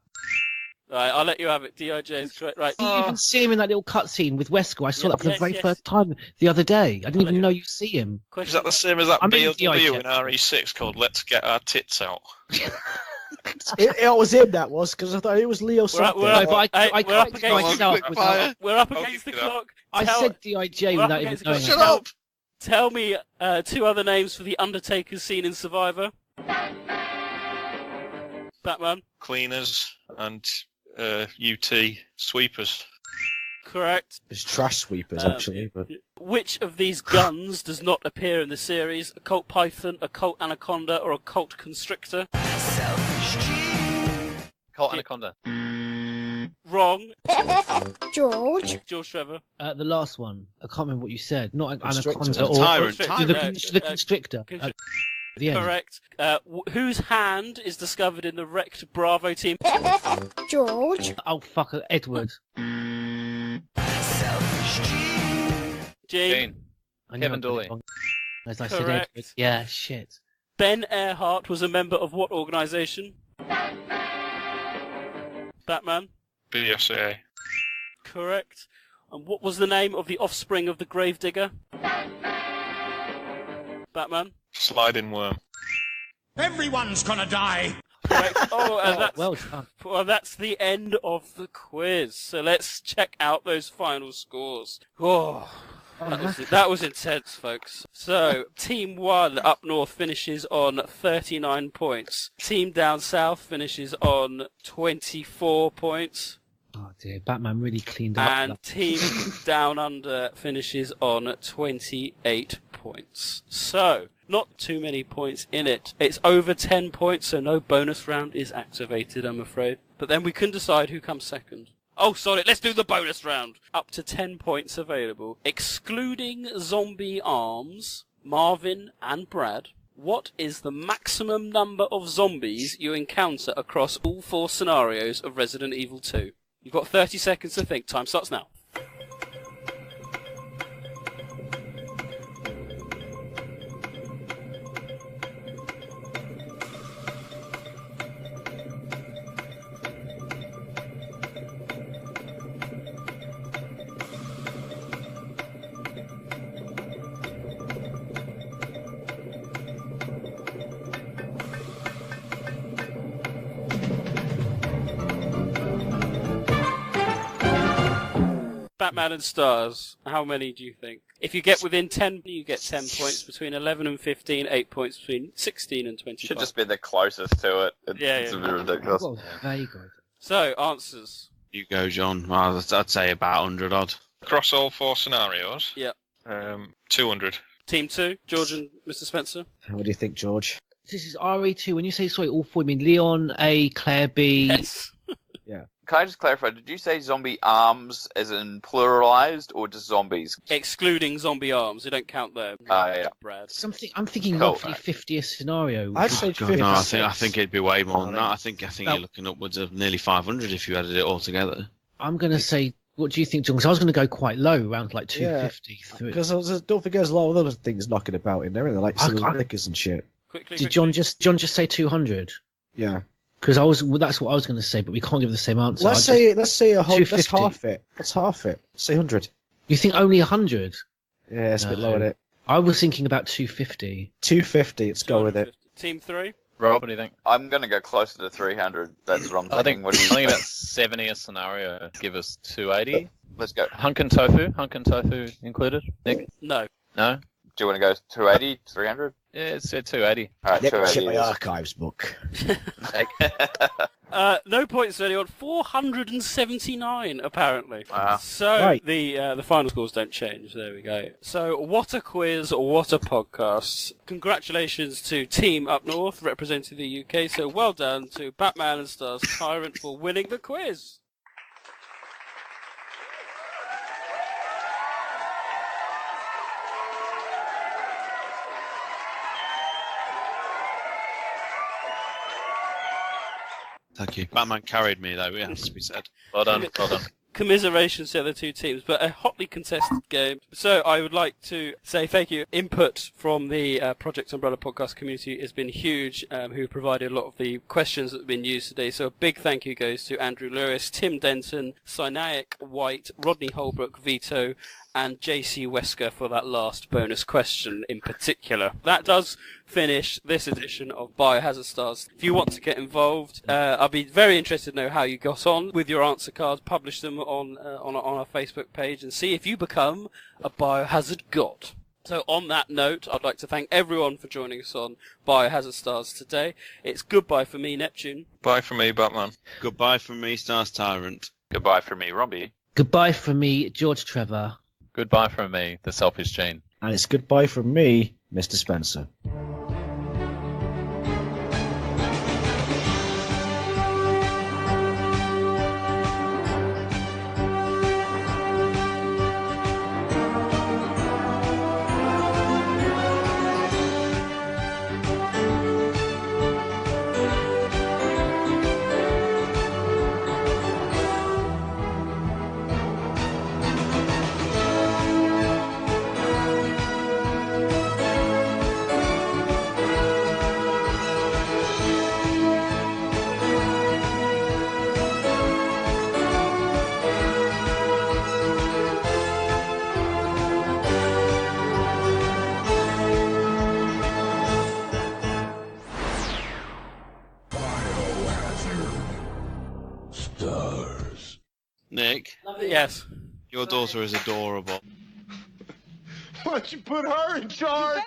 Right, I'll let you have it. DIJ is correct. Right. You even see him in that little cutscene with Wesker. I saw that for the Yes, very yes. first time the other day. I didn't even know you see him. Is that the same as that I mean, BLW DIJ. in RE6 called Let's Get Our Tits Out? It was him, that was, because I thought it was Leo something. we're up- No, but I we're up corrected against myself quick without- fire. We're up I'll against the give it up. clock. I Tell- said DIJ we're up without even against the knowing clock. it. Shut up! Tell me 2 other names for the Undertaker's scene in Survivor. Batman. Cleaners and UT sweepers. Correct. It's trash sweepers, actually. But Which of these guns does not appear in the series? A Colt Python, a Colt Anaconda, or a Colt Constrictor? Colt Anaconda. Wrong. George. George Trevor. The last one. I can't remember what you said. Not an Constrictor. anaconda or Tyrant. the constrictor. Constrictor. The end. Correct. Whose hand is discovered in the wrecked Bravo team? George. Oh fuck, Edward. Gene. Gene. I knew Kevin I got it Dooley. wrong. As I said, Correct. Edward. Yeah, shit. Ben Earhart was a member of what organisation? Batman. BSA. Correct. And what was the name of the offspring of the Gravedigger? Batman. Sliding worm. Everyone's gonna die! Correct. Oh, and that's, Well done. well, that's the end of the quiz. So let's check out those final scores. Oh, that was intense, folks. So, Team 1 up north finishes on 39 points. Team down south finishes on 24 points. Oh dear, Batman really cleaned up. And Team Down Under finishes on 28 points. So, not too many points in it. It's over 10 points, so no bonus round is activated, I'm afraid. But then we can decide who comes second. Oh, sorry, let's do the bonus round. Up to 10 points available. Excluding zombie arms, Marvin and Brad, what is the maximum number of zombies you encounter across all 4 scenarios of Resident Evil 2? You've got 30 seconds to think. Time starts now. Batman and Stars, how many do you think? If you get within 10, you get 10 points. Between 11 and 15, 8 points. Between 16 and 25. Should just be the closest to it. It's a bit ridiculous. Well, there you go. So, answers. You go, John. Well, I'd say about 100 odd. Across all 4 scenarios? Yeah. 200. Team 2, George and Mr. Spencer. What do you think, George? This is RE2. When you say, sorry, all 4, you mean Leon, A, Claire, B... Yes. Yeah. Can I just clarify? Did you say zombie arms as in pluralized or just zombies? Excluding zombie arms. They don't count there. Yeah. Brad. I'm thinking Cool, roughly right. 50 a scenario. I'd say God, 50. no, I think it'd be way more than that. I think you're looking upwards of nearly 500 if you added it all together. I'm going to say, what do you think, John? Because I was going to go quite low, around like 250. Because don't forget there's a lot of other things knocking about in there, and like some liquors and shit. Did John just say 200? Yeah. Because that's what I was going to say, but we can't give the same answer. Let's say a whole. Let's 250. half it. Let's half it. Say 100. You think only 100? Yeah, it's a bit low in it. I was thinking about 250. 250. Let's go with it. Team 3. Rob, what do you think? I'm going to go closer to 300. That's what I'm I thinking. think, I think about 70 a scenario. Give us 280. Let's go. Hunk and tofu included. Nick? No. No? Do you want to go 280, 300? Yeah, it's at 280. All right, Nick, 280. check my is- archives book. No points for anyone. 479 apparently. Wow. So Right. the final scores don't change. There we go. So what a quiz, what a podcast. Congratulations to Team Up North representing the UK. So well done to Batman and Stars Tyrant for winning the quiz. Thank you. Batman carried me, though, it has to be said. Well done, well done. Commiserations to the two teams, but a hotly contested game. So I would like to say thank you. Input from the Project Umbrella podcast community has been huge, who provided a lot of the questions that have been used today. So a big thank you goes to Andrew Lewis, Tim Denton, Sinaic White, Rodney Holbrook, Vito, and JC Wesker for that last bonus question in particular. That does finish this edition of Biohazard Stars. If you want to get involved, I'd be very interested to know how you got on with your answer cards. Publish them on our Facebook page and see if you become a Biohazard god. So on that note, I'd like to thank everyone for joining us on Biohazard Stars today. It's goodbye for me, Neptune. Bye from me, Batman. Goodbye from me, Stars Tyrant. Goodbye from me, Rombie. Goodbye from me, George Trevor. Goodbye from me, the selfish Gene. And it's goodbye from me, Mr. Spencer. Stars. Nick, Yes. your daughter is adorable. Why don't you put her in charge?